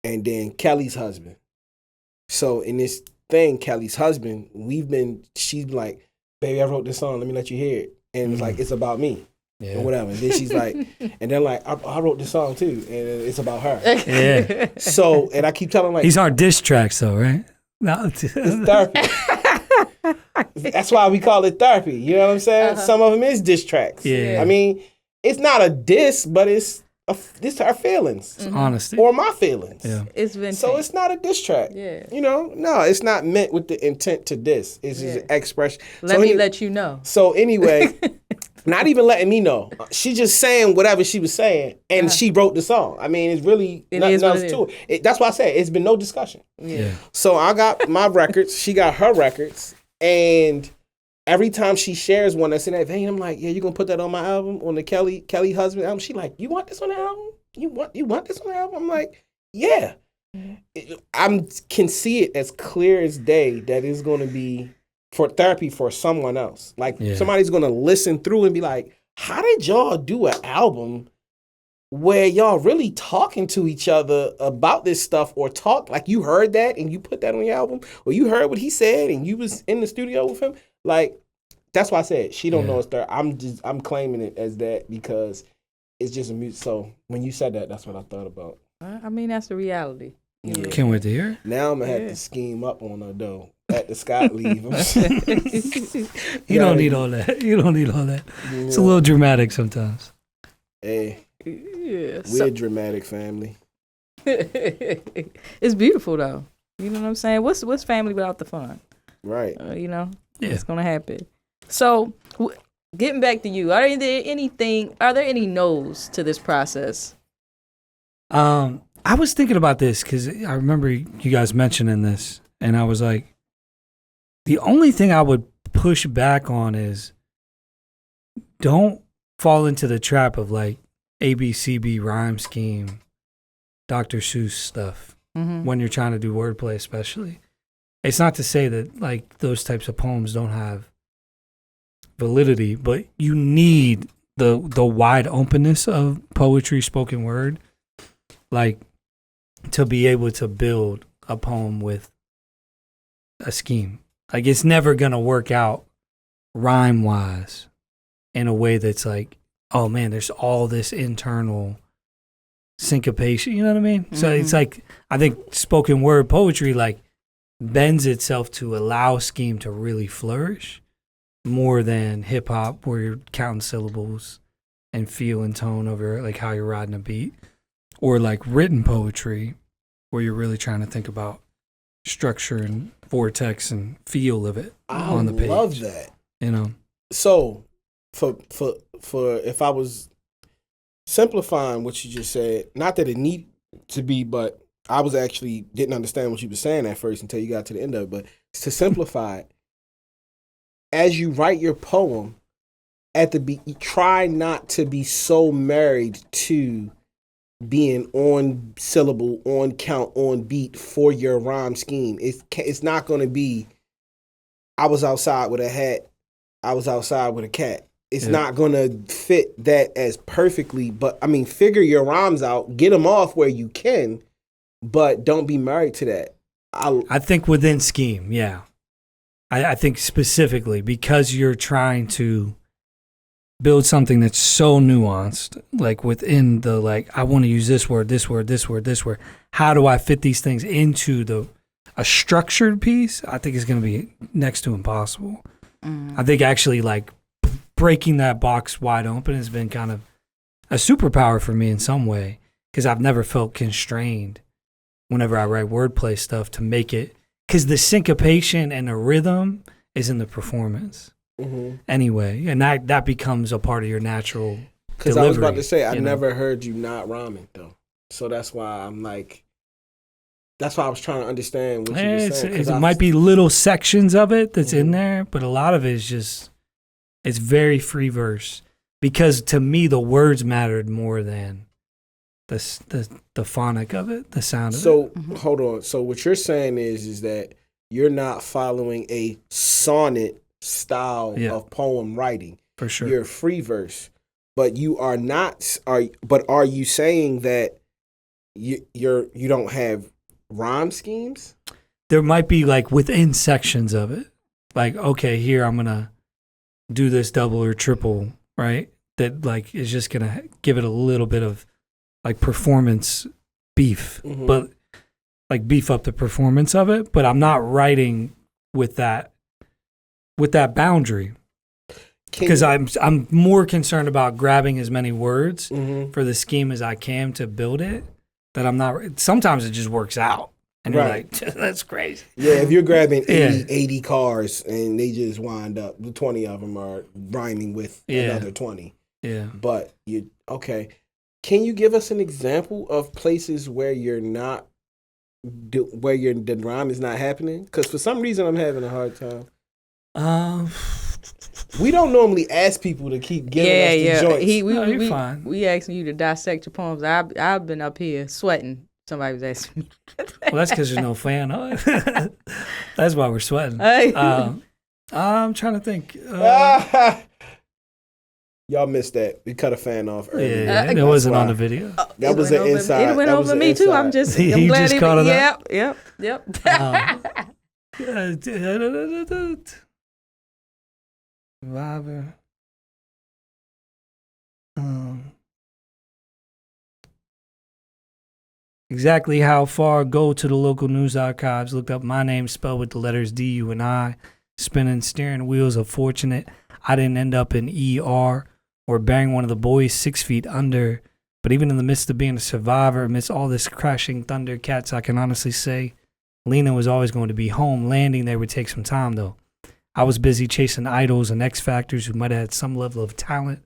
and then Kelly's husband. So in this thing, Kelly's husband, she's like, baby, I wrote this song, let me let you hear it. And it's like, it's about me. Yeah. Or whatever. And then she's like, and then like, I wrote this song too, and it's about her. Yeah. So, and I keep telling like, These aren't diss tracks, though, right? No. it's therapy. That's why we call it therapy. You know what I'm saying? Uh-huh. Some of them is diss tracks. Yeah. I mean, it's not a diss, but it's this our feelings Honesty. or my feelings. Yeah. It's been So it's not a diss track. Yeah. You know, no, it's not meant with the intent to diss. It's just an expression. Let me let you know. So anyway, not even letting me know. She just saying whatever she was saying, and she wrote the song. I mean, it's really It nothing is what else it to it. That's why I said it's been no discussion. Yeah. So I got my records. She got her records, and every time she shares one that's in that vein, I'm like, yeah, you gonna put that on my album, on the Kelly husband album? She like, you want this on the album? You want this on the album? I'm like, yeah. I can see it as clear as day that it's gonna be for therapy for someone else. Like somebody's gonna listen through and be like, how did y'all do an album where y'all really talking to each other about this stuff, or talk like you heard that and you put that on your album, or you heard what he said and you was in the studio with him? Like, that's why I said she don't know it's therapy. I'm claiming it as that because it's just a music. So when you said that, that's what I thought about. I mean, that's the reality. Yeah. Can't wait to hear. Now I'm gonna have to scheme up on her though. At the Scott leave. You don't need all that. You don't need all that. It's a little dramatic sometimes. Hey, Yeah. we're a dramatic family. It's beautiful though. You know what I'm saying? What's family without the fun? Right. You know, Yeah. it's gonna happen. So, getting back to you, are there any no's to this process? I was thinking about this because I remember you guys mentioning this, and I was like, the only thing I would push back on is don't fall into the trap of like ABCB rhyme scheme, Dr. Seuss stuff when you're trying to do wordplay, especially. It's not to say that like those types of poems don't have validity, but you need the wide openness of poetry, spoken word, like to be able to build a poem with a scheme. Like it's never gonna work out rhyme wise in a way that's like, oh man, there's all this internal syncopation. You know what I mean? So it's like, I think spoken word poetry like bends itself to allow scheme to really flourish more than hip hop where you're counting syllables and feel and tone over like how you're riding a beat, or like written poetry where you're really trying to think about structure and vortex and feel of it on the page. I love that. You know? So for if I was simplifying what you just said, not that it need to be, but I was actually didn't understand what you were saying at first until you got to the end of it. But to simplify it, as you write your poem, try not to be so married to being on syllable, on count, on beat for your rhyme scheme. It's not going to be, I was outside with a hat, I was outside with a cat. It's not going to fit that as perfectly. But I mean, figure your rhymes out, get them off where you can, but don't be married to that. I think within scheme, yeah. I think specifically because you're trying to build something that's so nuanced, like within the, like, I want to use this word, this word, this word, this word. How do I fit these things into a structured piece? I think it's going to be next to impossible. I think actually like breaking that box wide open has been kind of a superpower for me in some way, because I've never felt constrained whenever I write wordplay stuff to make it, because the syncopation and the rhythm is in the performance anyway, and that becomes a part of your natural Because delivery. I was about to say, I you know? never heard you not rhyming though, so that's why I'm like, that's why I was trying to understand what you were saying. It might be little sections of it that's in there, but a lot of it is just, it's very free verse, because to me the words mattered more than the phonic of it, the sound of it. So hold on. So what you're saying is that you're not following a sonnet style of poem writing. For sure. You're free verse, but you are not. Are you saying that you don't have rhyme schemes? There might be like within sections of it, like, okay, here I'm gonna do this double or triple, right? That like is just gonna give it a little bit of like performance beef, but like beef up the performance of it. But I'm not writing with that with that boundary. Because I'm more concerned about grabbing as many words for the scheme as I can to build it. That I'm not. Sometimes it just works out, and you're like, "That's crazy." Yeah, if you're grabbing 80 cars and they just wind up, 20 of them are rhyming with another 20. Yeah. But okay. Can you give us an example of places where you're not, where the rhyme is not happening? Because for some reason I'm having a hard time. We don't normally ask people to keep giving us the joints. We asking you to dissect your poems. I've been up here sweating. Somebody was asking me. Well, that's because there's no fan on it. That's why we're sweating. I'm trying to think. Y'all missed that. We cut a fan off earlier. Yeah, it wasn't on the video. That was an inside. It went over me too. I'm glad just caught it. Yep. Survivor. Exactly how far? Go to the local news archives. Look up my name spelled with the letters D, U, and I. Spinning steering wheels of fortunate. I didn't end up in ER or burying one of the boys 6 feet under. But even in the midst of being a survivor, amidst all this crashing Thundercats, I can honestly say Lena was always going to be home. Landing there would take some time, though. I was busy chasing idols and X Factors who might have had some level of talent,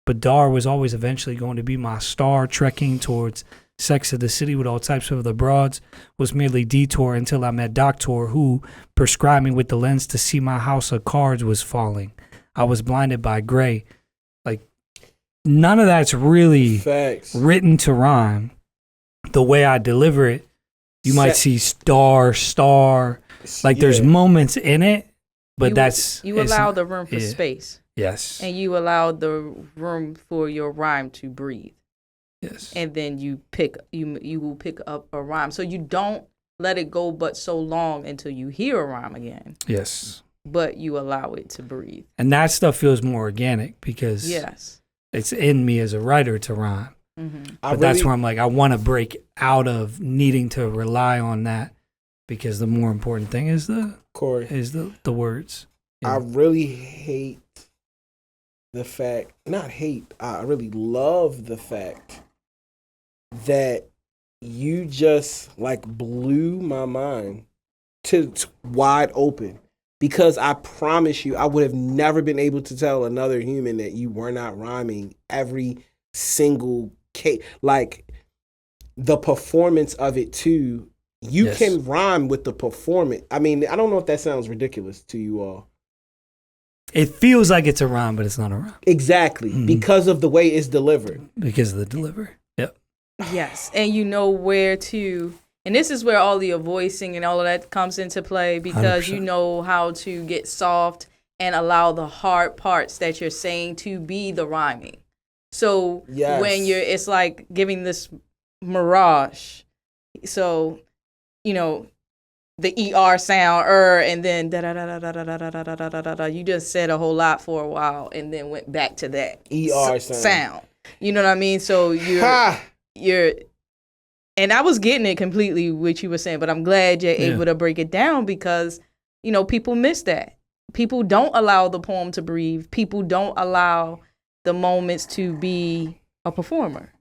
but Dar was always eventually going to be my star. Trekking towards Sex of the City with all types of the broads was merely detour until I met Doctor, who prescribed me with the lens to see my house of cards was falling. I was blinded by gray. Like, none of that's really written to rhyme. The way I deliver it, you might see star. Like, there's moments in it. But you allow the room for space. Yes. And you allow the room for your rhyme to breathe. Yes. And then you will pick up a rhyme. So you don't let it go but so long until you hear a rhyme again. Yes. But you allow it to breathe. And that stuff feels more organic because it's in me as a writer to rhyme. Mm-hmm. But that's where I'm like, I want to break out of needing to rely on that because the more important thing is the words. I really hate the fact, I really love the fact that you just like blew my mind to wide open, because I promise you, I would have never been able to tell another human that you were not rhyming every single case. Like the performance of it too. You can rhyme with the performance. I mean, I don't know if that sounds ridiculous to you all. It feels like it's a rhyme, but it's not a rhyme. Exactly. Mm-hmm. Because of the way it's delivered. Because of the delivery. Yep. Yes. And you know where to, and this is where all your voicing and all of that comes into play, because 100%. You know how to get soft and allow the hard parts that you're saying to be the rhyming. So when it's like giving this mirage. So, you know, the ER sound, and then da da da da da da da da da da da da. You just said a whole lot for a while, and then went back to that ER sound. You know what I mean? So you're, and I was getting it completely what you were saying, but I'm glad you're able to break it down because you know people miss that. People don't allow the poem to breathe. People don't allow the moments to be a performer,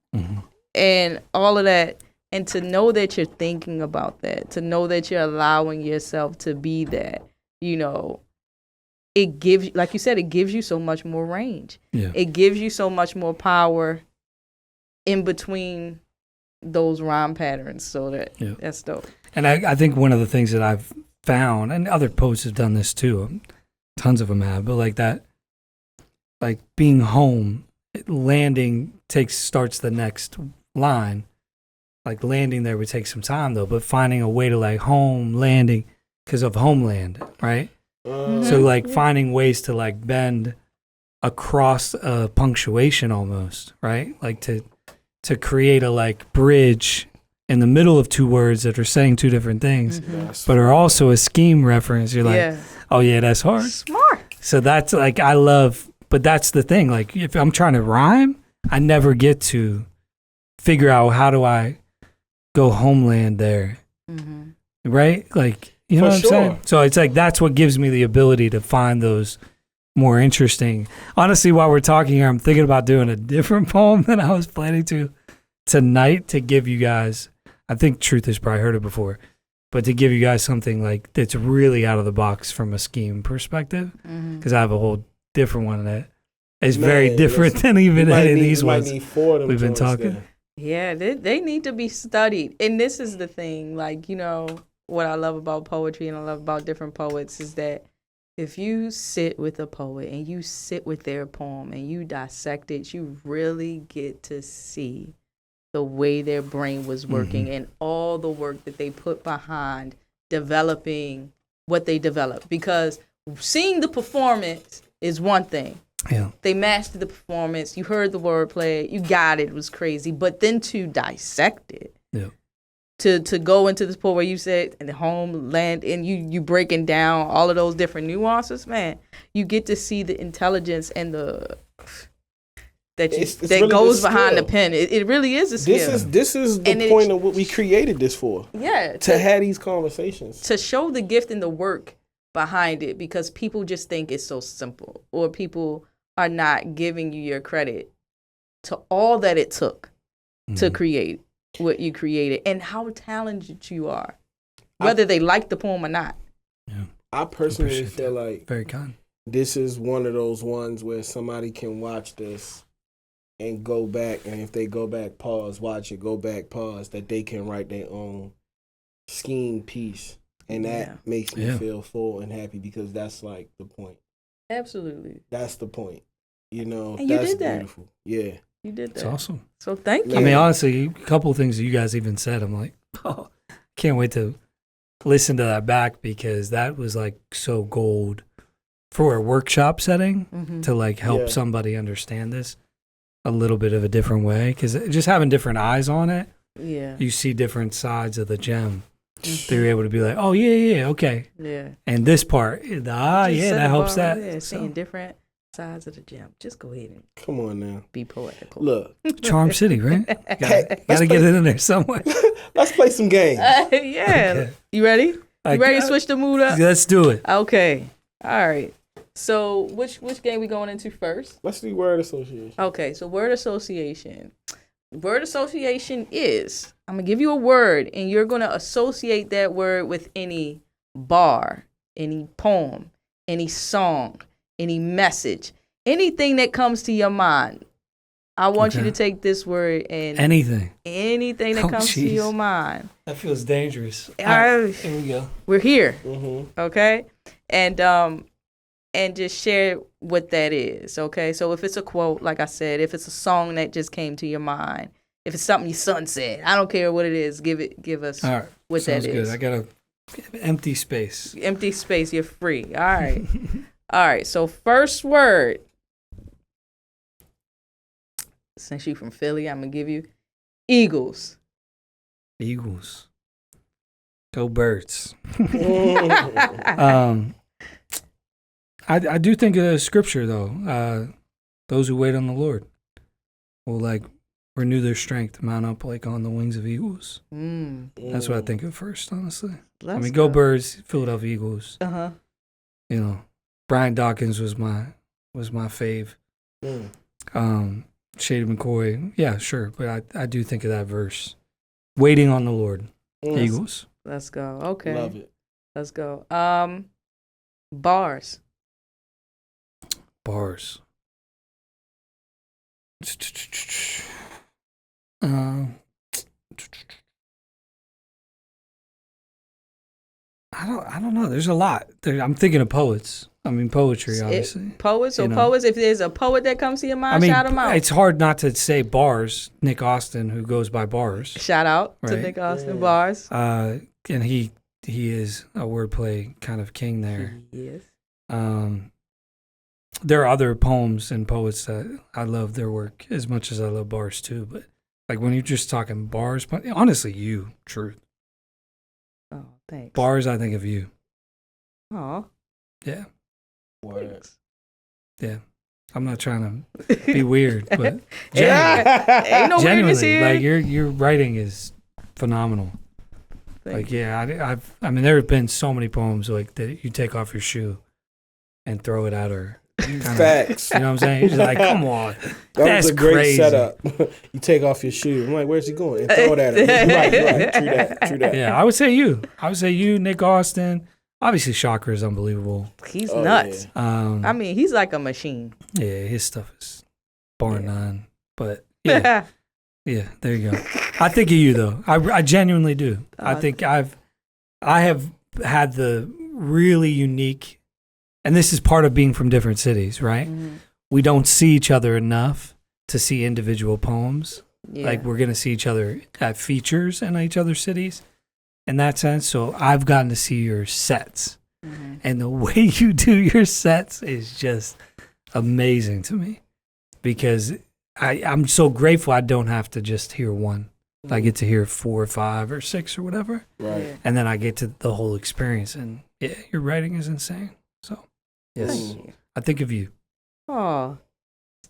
and all of that. And to know that you're thinking about that, to know that you're allowing yourself to be that, you know, it gives, like you said, it gives you so much more range. Yeah. It gives you so much more power in between those rhyme patterns. So that's dope. And I think one of the things that I've found, and other poets have done this too, tons of them have, but like that, like being home, landing starts the next line. Like landing there would take some time though, but finding a way to like landing because of homeland, right? So like finding ways to like bend across a punctuation almost, right? Like to create a like bridge in the middle of two words that are saying two different things, but are also a scheme reference. You're like, oh yeah, that's hard. Smart. So that's like, I love, but that's the thing. Like if I'm trying to rhyme, I never get to figure out how do I go homeland there, right? Like You know For what I'm sure. saying? So it's like that's what gives me the ability to find those more interesting. Honestly, while we're talking here, I'm thinking about doing a different poem than I was planning to tonight to give you guys. I think Truth has probably heard it before, but to give you guys something like that's really out of the box from a scheme perspective, because I have a whole different one that is very Man, different listen, than even You might any of need- these you might ones need 4 of them we've been joints talking. there. Yeah, they need to be studied. And this is the thing, like, you know, what I love about poetry and I love about different poets is that if you sit with a poet and you sit with their poem and you dissect it, you really get to see the way their brain was working and all the work that they put behind developing what they developed. Because seeing the performance is one thing. Yeah. They mastered the performance. You heard the wordplay. You got it. It was crazy. But then to dissect it, Yeah. to go into this point where you said and the homeland and you breaking down all of those different nuances, man, you get to see the intelligence and the that It's that really goes the behind the skill. pen. It really is a skill. This is the And it- point of what we created this for. Yeah, To have these conversations. to show the gift and the work behind it, because people just think it's so simple, or people are not giving you your credit to all that it took to create what you created and how talented you are, whether they like the poem or not. I personally Appreciate feel like Very kind. this is one of those ones where somebody can watch this and go back, and if they go back, pause, watch it, go back, pause, that they can write their own scheme piece. And that Yeah. makes me Yeah. feel full and happy, because that's like the point. Absolutely. That's the point. You know, And you that's did that. beautiful. Yeah. You did It's that. awesome. So thank you. I mean, honestly, a couple of things that you guys even said, I'm like, oh, can't wait to listen to that back, because that was like so gold for a workshop setting to like help Yeah. somebody understand this a little bit of a different way. Because just having different eyes on it, Yeah. you see different sides of the gem. They're able to be like, oh, yeah, okay. Yeah. And this part, Just that set the helps bar that. right there, So, seeing different sides of the gem. Just go ahead and Come on now. be poetical. Look, Charm City, right? Hey, Gotta get it in there somewhere. let's play some games. Yeah. Okay. You ready? You ready to I- switch the mood up? Let's do it. Okay. All right. So which game we going into first? Let's do word association. Okay, so word association. Word association is, I'm going to give you a word, and you're going to associate that word with any bar, any poem, any song, any message, anything that comes to your mind. I want you Okay. to take this word and Anything. anything that Oh, comes to jeez. your mind. That feels dangerous. All right. Here we go. We're here, Mm-hmm. okay? And just share what that is, okay? So if it's a quote, like I said, if it's a song that just came to your mind, if it's something your son said, I don't care what it is, give us All right. what Sounds that good. is. I got a empty space. Empty space, you're free. All right. All right, so first word. Since you from Philly, I'm going to give you Eagles. Eagles. Go Birds. Mm-hmm. I do think of scripture though. Those who wait on the Lord will like renew their strength, mount up like on the wings of eagles. That's what I think of first, honestly. I mean, go Birds, Philadelphia Eagles. Uh-huh. You know, Brian Dawkins was my fave. Mm. Shady McCoy, yeah, sure, but I do think of that verse. Waiting on the Lord, Eagles. Let's go. Okay. Love it. Let's go. Bars. Bars. I don't know. There's a lot. I'm thinking of poets. I mean, poetry, obviously. Poets or You know. poets. If there's a poet that comes to your mind, I mean, shout him out. it's hard not to say bars. Nick Austin, who goes by Bars, Shout out to Right. Nick Austin Yeah. Bars. and he is a wordplay kind of king there. Yes. There are other poems and poets that I love their work as much as I love Bars too. But like when you're just talking Bars, but honestly, you, Truth. Oh, thanks. Bars, I think of you. Oh, Yeah, Word. thanks. yeah. I'm not trying to be weird, but genuinely, Ain't no weirdness genuinely, here. like your writing is phenomenal. Like, yeah, I mean, there have been so many poems like that you take off your shoe and throw it at her. Facts. You know what I'm saying? She's like, come on. That's a great crazy. setup. You take off your shoe. I'm like, where's he going? And throw it at him. Right. True that. Yeah, I would say you, Nick Austin. Obviously, Chakra is unbelievable. He's nuts. Yeah. I mean, he's like a machine. Yeah, his stuff is bar none. But yeah, yeah, there you go. I think of you though. I genuinely do. I think I have had the really unique, and this is part of being from different cities, right? Mm-hmm. We don't see each other enough to see individual poems. Yeah. Like we're gonna see each other at features in each other's cities. In that sense, so I've gotten to see your sets, and the way you do your sets is just amazing to me because I'm so grateful I don't have to just hear one. I get to hear 4 or 5 or 6 or whatever, right? And then I get to the whole experience, and yeah, your writing is insane. So yes, I think of you. Oh,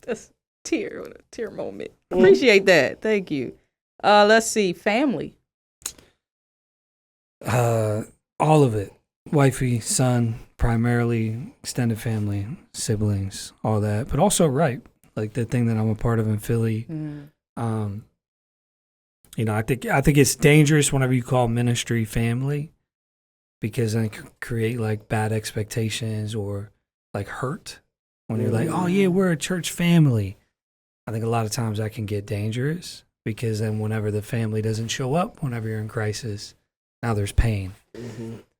that's tear moment. Appreciate that. Thank you. Let's see, family. All of it. Wifey, son, primarily extended family, siblings, all that. But also like the thing that I'm a part of in Philly. You know, I think it's dangerous whenever you call ministry family because then it can create like bad expectations or like hurt when you're like, oh yeah, we're a church family. I think a lot of times that can get dangerous because then whenever the family doesn't show up, whenever you're in crisis, now there's pain.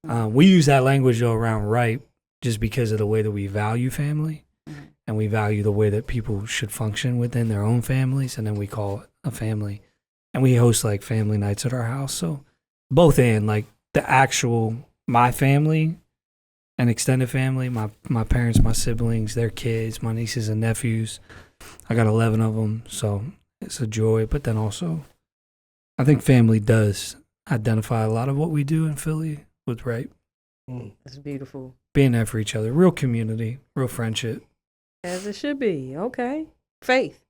We use that language though around Ripe just because of the way that we value family and we value the way that people should function within their own families, and then we call it a family. And we host like family nights at our house. So both in like the actual my family and extended family, my parents, my siblings, their kids, my nieces and nephews. I got 11 of them, so it's a joy. But then also, I think family does identify a lot of what we do in Philly with Ripe. That's beautiful. Being there for each other, real community, real friendship. As it should be. Okay. Faith.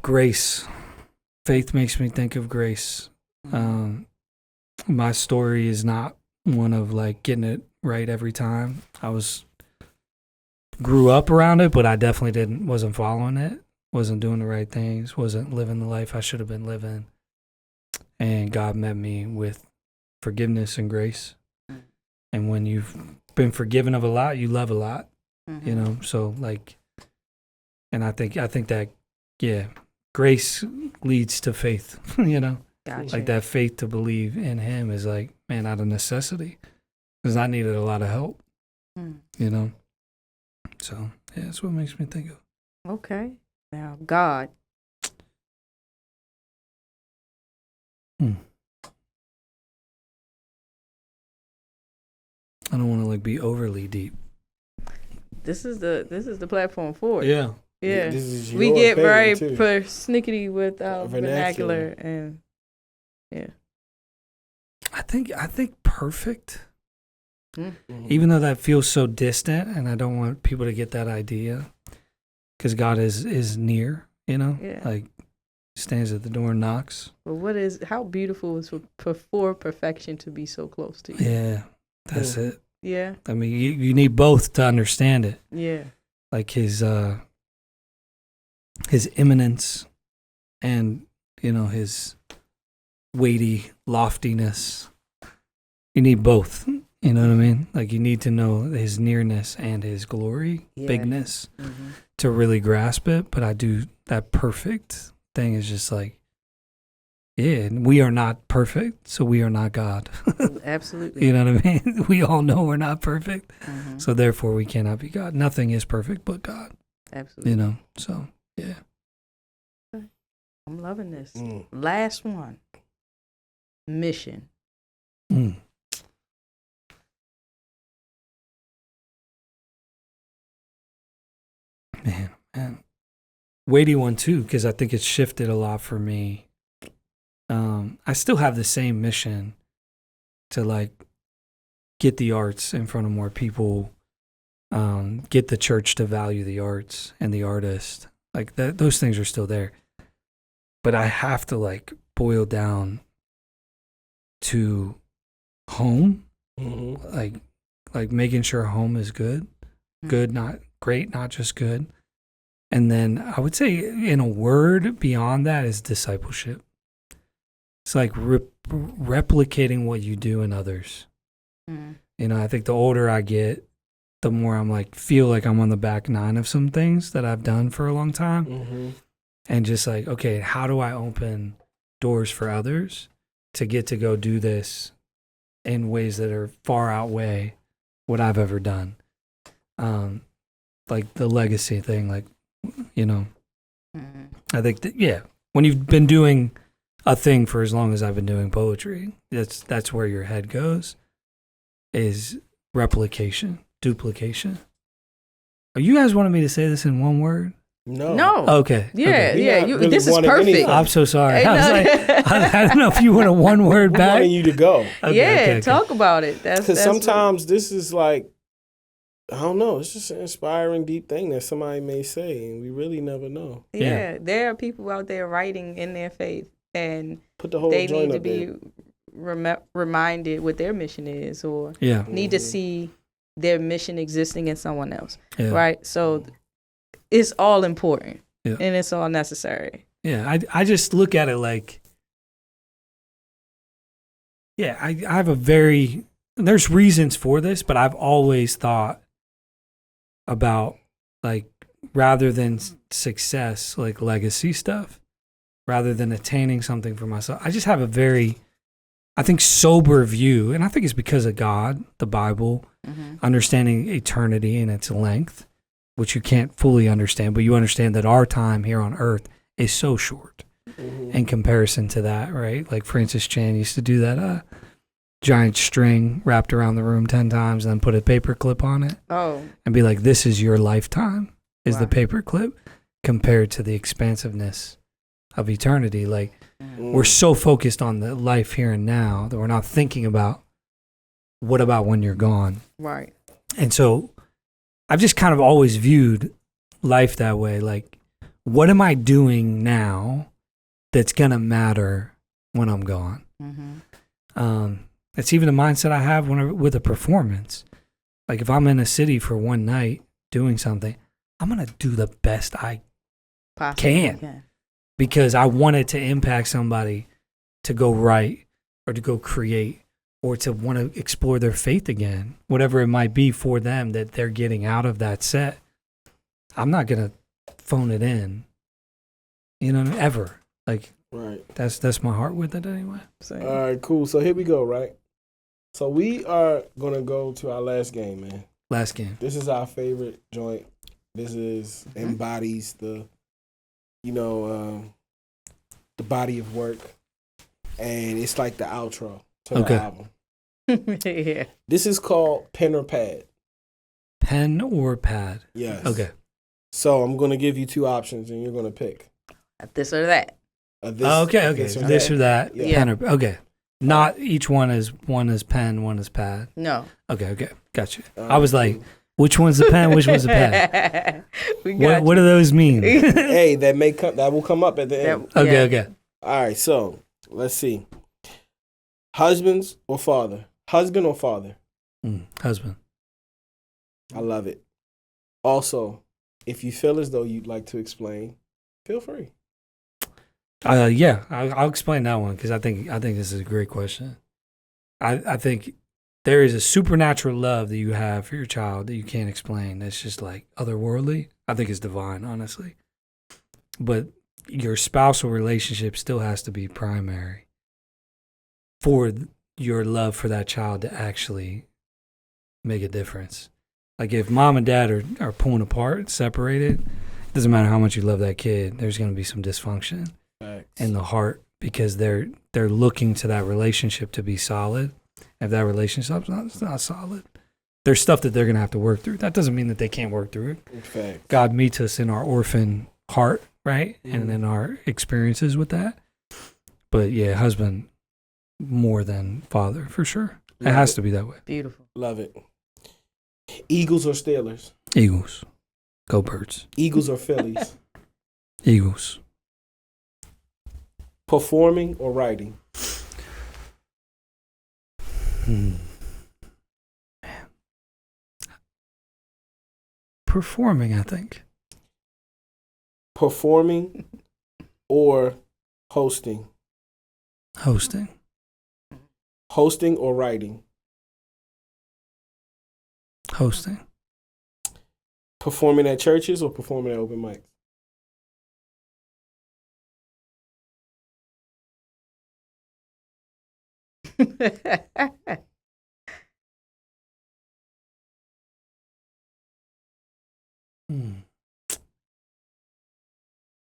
Grace. Faith makes me think of grace. My story is not one of like getting it right every time. Grew up around it, but I definitely wasn't following it. Wasn't doing the right things, wasn't living the life I should have been living. And God met me with forgiveness and grace. And when you've been forgiven of a lot, you love a lot, you know? So like, and I think that, yeah, grace leads to faith, you know? Gotcha. Like that faith to believe in him is like, man, out of necessity. Because I needed a lot of help, you know? So, yeah, that's what makes me think of. Okay. Now, God. I don't want to like be overly deep. This is the platform for it. Yeah. Yeah. This is we your get very opinion, too. persnickety with our vernacular and yeah. I think perfect. Even though that feels so distant, and I don't want people to get that idea, because God is near, you know, like stands at the door and knocks. But how beautiful is for perfection to be so close to you? Yeah, that's it. Yeah. I mean, you need both to understand it. Yeah. Like his imminence and, you know, his weighty loftiness. You need both. You know what I mean? Like you need to know his nearness and his glory, bigness, to really grasp it. But I do that perfect thing is just like, yeah, we are not perfect, so we are not God. Absolutely. You know what I mean? We all know we're not perfect, so therefore we cannot be God. Nothing is perfect but God. Absolutely. You know, so yeah. I'm loving this. Last one. Mission. Man. Weighty one too, because I think it's shifted a lot for me. I still have the same mission to like get the arts in front of more people, get the church to value the arts and the artist. Like those things are still there. But I have to like boil down to home, Mm-hmm. like making sure home is good, not great, not just good. And then I would say, in a word beyond that, is discipleship. It's like replicating what you do in others. Mm. You know, I think the older I get, the more I'm like, feel like I'm on the back nine of some things that I've done for a long time. Mm-hmm. And just like, okay, how do I open doors for others to get to go do this in ways that are far outweigh what I've ever done? Like the legacy thing, like, you know, I think that, yeah, when you've been doing a thing for as long as I've been doing poetry, that's where your head goes, is replication, duplication. Are you guys wanting me to say this in one word? No. Okay. Yeah, okay. yeah. Really This is wanting perfect. anything. I'm so sorry. Hey, I was no. like, I don't know if you want a one word We're back. wanting you to go. Okay, yeah, okay, okay. talk about it. Because sometimes this is like, I don't know, it's just an inspiring, deep thing that somebody may say, and we really never know. Yeah, there are people out there writing in their faith, and Put the whole they joint need to up be reminded what their mission is, or Yeah. need to see their mission existing in someone else, Yeah. right? So it's all important, Yeah. and it's all necessary. Yeah. I just look at it like, yeah, I have there's reasons for this, but I've always thought about, like, rather than success, like legacy stuff, rather than attaining something for myself. I just have a very, I think, sober view. And I think it's because of God, the Bible, understanding eternity and its length, which you can't fully understand, but you understand that our time here on earth is so short in comparison to that, right? Like Francis Chan used to do that giant string wrapped around the room 10 times and then put a paper clip on it and be like, this is your lifetime, is the paper clip, compared to the expansiveness of eternity. Like, we're so focused on the life here and now that we're not thinking about what about when you're gone. Right. And so I've just kind of always viewed life that way. Like, what am I doing now that's going to matter when I'm gone? It's even the mindset I have with a performance. Like, if I'm in a city for one night doing something, I'm going to do the best I can, because I want it to impact somebody to go write or to go create or to want to explore their faith again, whatever it might be for them that they're getting out of that set. I'm not going to phone it in, ever. Like, Right. That's my heart with it anyway. All right, cool. So here we go, right? So we are going to go to our last game, man. Last game. This is our favorite joint. This is embodies the body of work. And it's like the outro to the album. Yeah. This is called Pen or Pad. Pen or pad? Yes. Okay. So I'm going to give you two options, and you're going to pick. This or that. Okay. This or that. Yeah. Pen or, okay. Not each one is pen, one is pad. No. Okay. Gotcha. I was like, which one's the pen, which one's the pad? What do those mean? Hey, that will come up at the end. Okay. All right, so let's see. Husband or father? Husband. I love it. Also, if you feel as though you'd like to explain, feel free. Yeah, I'll explain that one because I think this is a great question. I think there is a supernatural love that you have for your child that you can't explain. That's just like otherworldly. I think it's divine, honestly. But your spousal relationship still has to be primary for your love for that child to actually make a difference. Like, if mom and dad are pulling apart, separated, it doesn't matter how much you love that kid, there's going to be some dysfunction in the heart because they're looking to that relationship to be solid. If that relationship's not solid, there's stuff that they're going to have to work through. That doesn't mean that they can't work through it. Fact. God meets us in our orphan heart, right? And in our experiences with that. But yeah, husband more than father, for sure. It has to be that way. Beautiful. Love it. Eagles or Steelers? Eagles. Go Birds. Eagles or Phillies? Eagles. Performing or writing? Performing, I think. Performing or hosting? Hosting. Hosting or writing? Hosting. Performing at churches or performing at open mics?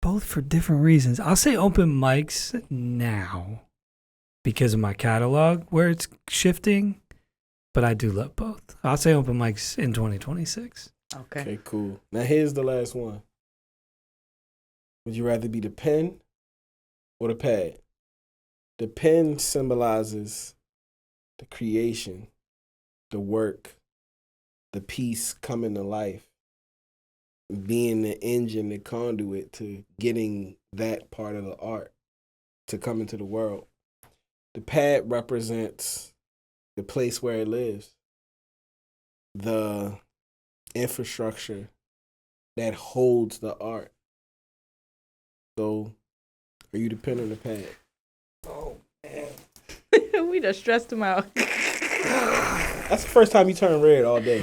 Both for different reasons. I'll say open mics now because of my catalog where it's shifting, but I do love both. I'll say open mics in 2026. Okay, cool. Now here's the last one. Would you rather be the pen or the pad? The pen symbolizes the creation, the work, the piece coming to life, being the engine, the conduit to getting that part of the art to come into the world. The pad represents the place where it lives, the infrastructure that holds the art. So, are you the pen or the pad? Oh, man. We done stressed him out. That's the first time you turn red all day.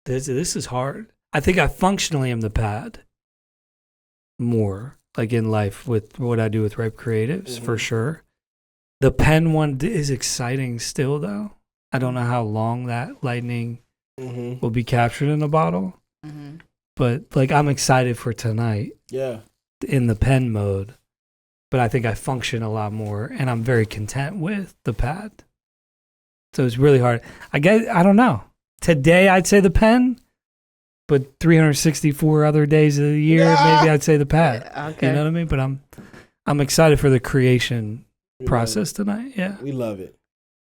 This is hard. I think I functionally am the pad more, like in life with what I do with Ripe Creatives, for sure. The pen one is exciting still, though. I don't know how long that lightning will be captured in a bottle. But, like, I'm excited for tonight in the pen mode. But I think I function a lot more, and I'm very content with the pad. So it's really hard. I don't know. Today, I'd say the pen, but 364 other days of the year, maybe I'd say the pad. Okay. You know what I mean? But I'm excited for the creation process tonight. Yeah. We love it.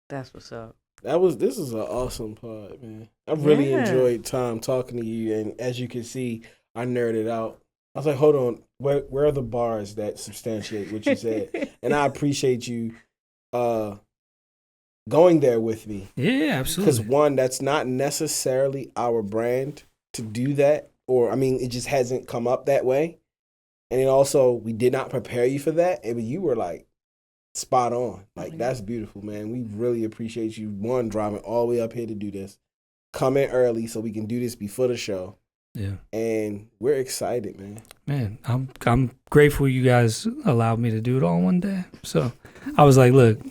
That's what's up. This is an awesome pod, man. I really enjoyed time talking to you, and as you can see, I nerded out. I was like, hold on, where are the bars that substantiate what you said? And I appreciate you going there with me. Yeah, absolutely. Because one, that's not necessarily our brand to do that, or I mean, it just hasn't come up that way. And then also, we did not prepare you for that, and you were like spot on. Like, that's beautiful, man. We really appreciate you, one, driving all the way up here to do this, coming early so we can do this before the show. Yeah. And we're excited, man. Man, I'm grateful you guys allowed me to do it all one day. So I was like, look,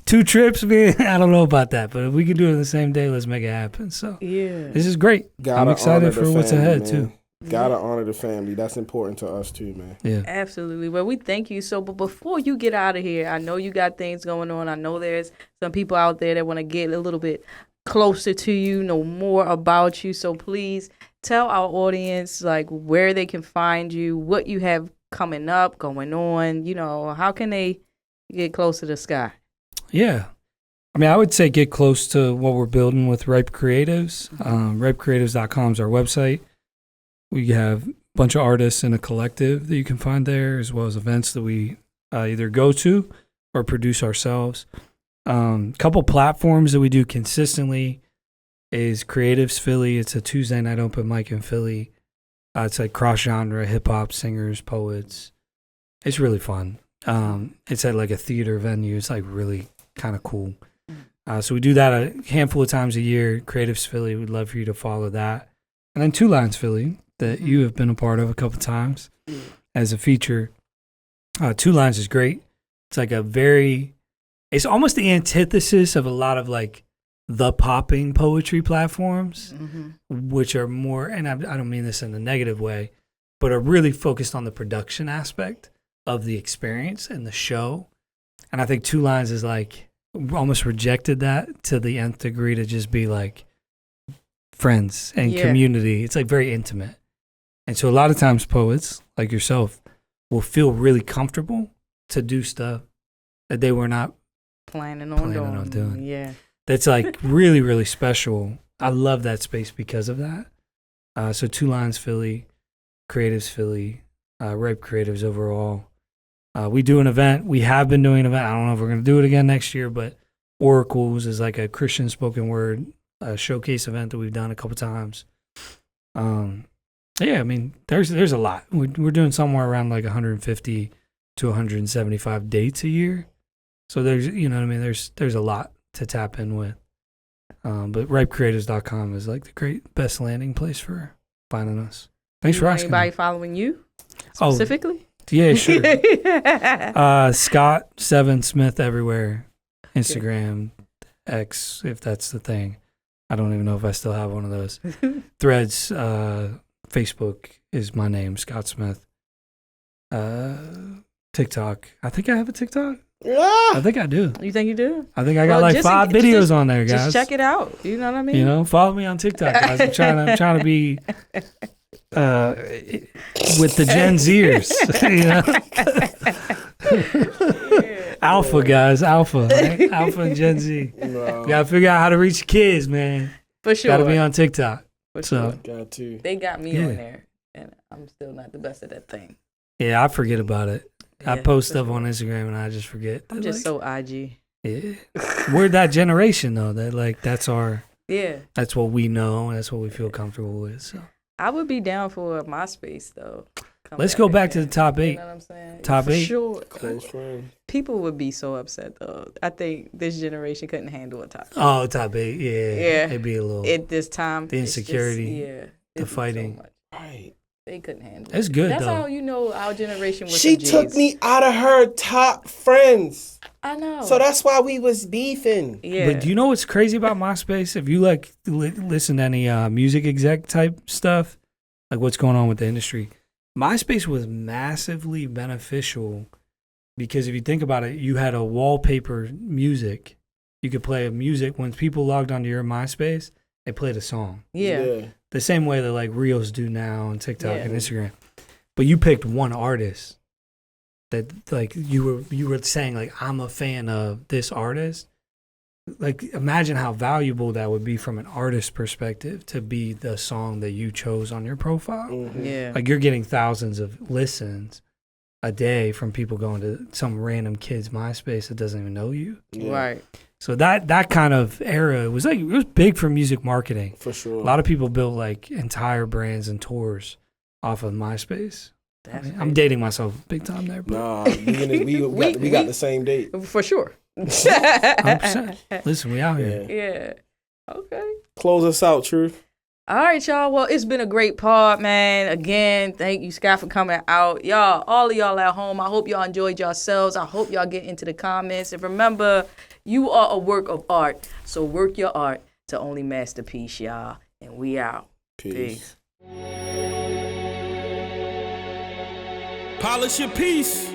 2 trips, man, I don't know about that, but if we can do it in the same day, let's make it happen. So this is great. I'm excited for what's ahead, man. Too. Gotta honor the family. That's important to us too, man. Yeah, absolutely. Well, we thank you. So, but before you get out of here, I know you got things going on. I know there's some people out there that want to get a little bit closer to you, know more about you. So please tell our audience like where they can find you, what you have coming up, going on. You know, how can they get closer to Sky? Yeah. I mean, I would say get close to what we're building with Ripe Creatives. RipeCreatives.com is our website. We have a bunch of artists in a collective that you can find there, as well as events that we either go to or produce ourselves. Couple platforms that we do consistently is Creatives Philly. It's a Tuesday night open mic in Philly. It's like cross-genre, hip-hop, singers, poets. It's really fun. It's at like a theater venue. It's like really kind of cool. So we do that a handful of times a year. Creatives Philly, we'd love for you to follow that. And then Two Lines Philly, that you have been a part of a couple times as a feature. Two Lines is great. It's like it's almost the antithesis of a lot of like the popping poetry platforms, which are more, and I don't mean this in a negative way, but are really focused on the production aspect of the experience and the show. And I think Two Lines is like almost rejected that to the nth degree to just be like friends and community. It's like very intimate. And so a lot of times poets like yourself will feel really comfortable to do stuff that they were not planning on doing. Yeah. That's like really, really special. I love that space because of that. So Two Lines Philly, Creatives Philly, Ripe Creatives overall. We do an event. We have been doing an event. I don't know if we're going to do it again next year, but Oracles is like a Christian spoken word showcase event that we've done a couple times. Yeah, I mean, there's a lot. We're doing somewhere around like 150 to 175 dates a year. So there's, you know what I mean, there's a lot to tap in with. But ripecreatives.com is like the best landing place for finding us. Thanks for asking. Anybody following you specifically? Yeah, sure. Scott 7 Smith everywhere. Instagram, X, if that's the thing. I don't even know if I still have one of those. Threads, Facebook is my name, Scott Smith. TikTok. I think I have a TikTok. Yeah. I think I do. You think you do? I think I got like 5 videos on there, guys. Just check it out. You know what I mean? You know, follow me on TikTok, guys. I'm trying to be with the Gen Zers. You know? Alpha, guys. Alpha. Right? Alpha and Gen Z. No. You gotta figure out how to reach the kids, man. For sure. Gotta be on TikTok. For So, sure. Got to. They got me Yeah. on there, and I'm still not the best at that thing. yeah, I forget about it. I Yeah, post for stuff sure. on Instagram and I just forget. I'm just so IG. Yeah. We're that generation though, that like that's what we know and that's what we feel comfortable with. So I would be down for MySpace though. Come let's go back to the again. top You 8. know what I'm saying? Top For 8. Sure. Close friend. People would be so upset though. I think this generation couldn't handle a top 8. Oh, top 8. Yeah. Yeah. It'd be a little At this time, The it's just- insecurity, it'd the be so fighting. much. Right. They couldn't handle It's it. good That's though. how you know our generation was. She some took Gs. me out of her top friends. I know. So that's why we was beefing. yeah. But do you know what's crazy about MySpace? If you like listen to any music exec type stuff, like what's going on with the industry, MySpace was massively beneficial because if you think about it, you had a wallpaper music. You could play a music when people logged onto your MySpace, they played a song. yeah. The same way that like Reels do now on TikTok Yeah. and Instagram. But you picked one artist that like you were saying like I'm a fan of this artist. Like imagine how valuable that would be from an artist perspective to be the song that you chose on your profile. Mhm. Yeah. Like you're getting thousands of listens a day from people going to some random kid's MySpace that doesn't even know you. Yeah, Right. So that kind of era it was big for music marketing. For sure. A lot of people built like entire brands and tours off of MySpace. That's I'm crazy. dating myself big time there, but Nah, we got the same date. For sure. 100%. Listen, we out here. Yeah. Yeah. Okay. Close us out, Truth. All right, y'all. Well, it's been a great pod, man. Again, thank you, Scott, for coming out. Y'all, all of y'all at home, I hope y'all enjoyed yourselves. I hope y'all get into the comments. And remember, you are a work of art. So work your art to only masterpiece, y'all. And we out. Peace. Peace. Polish your piece.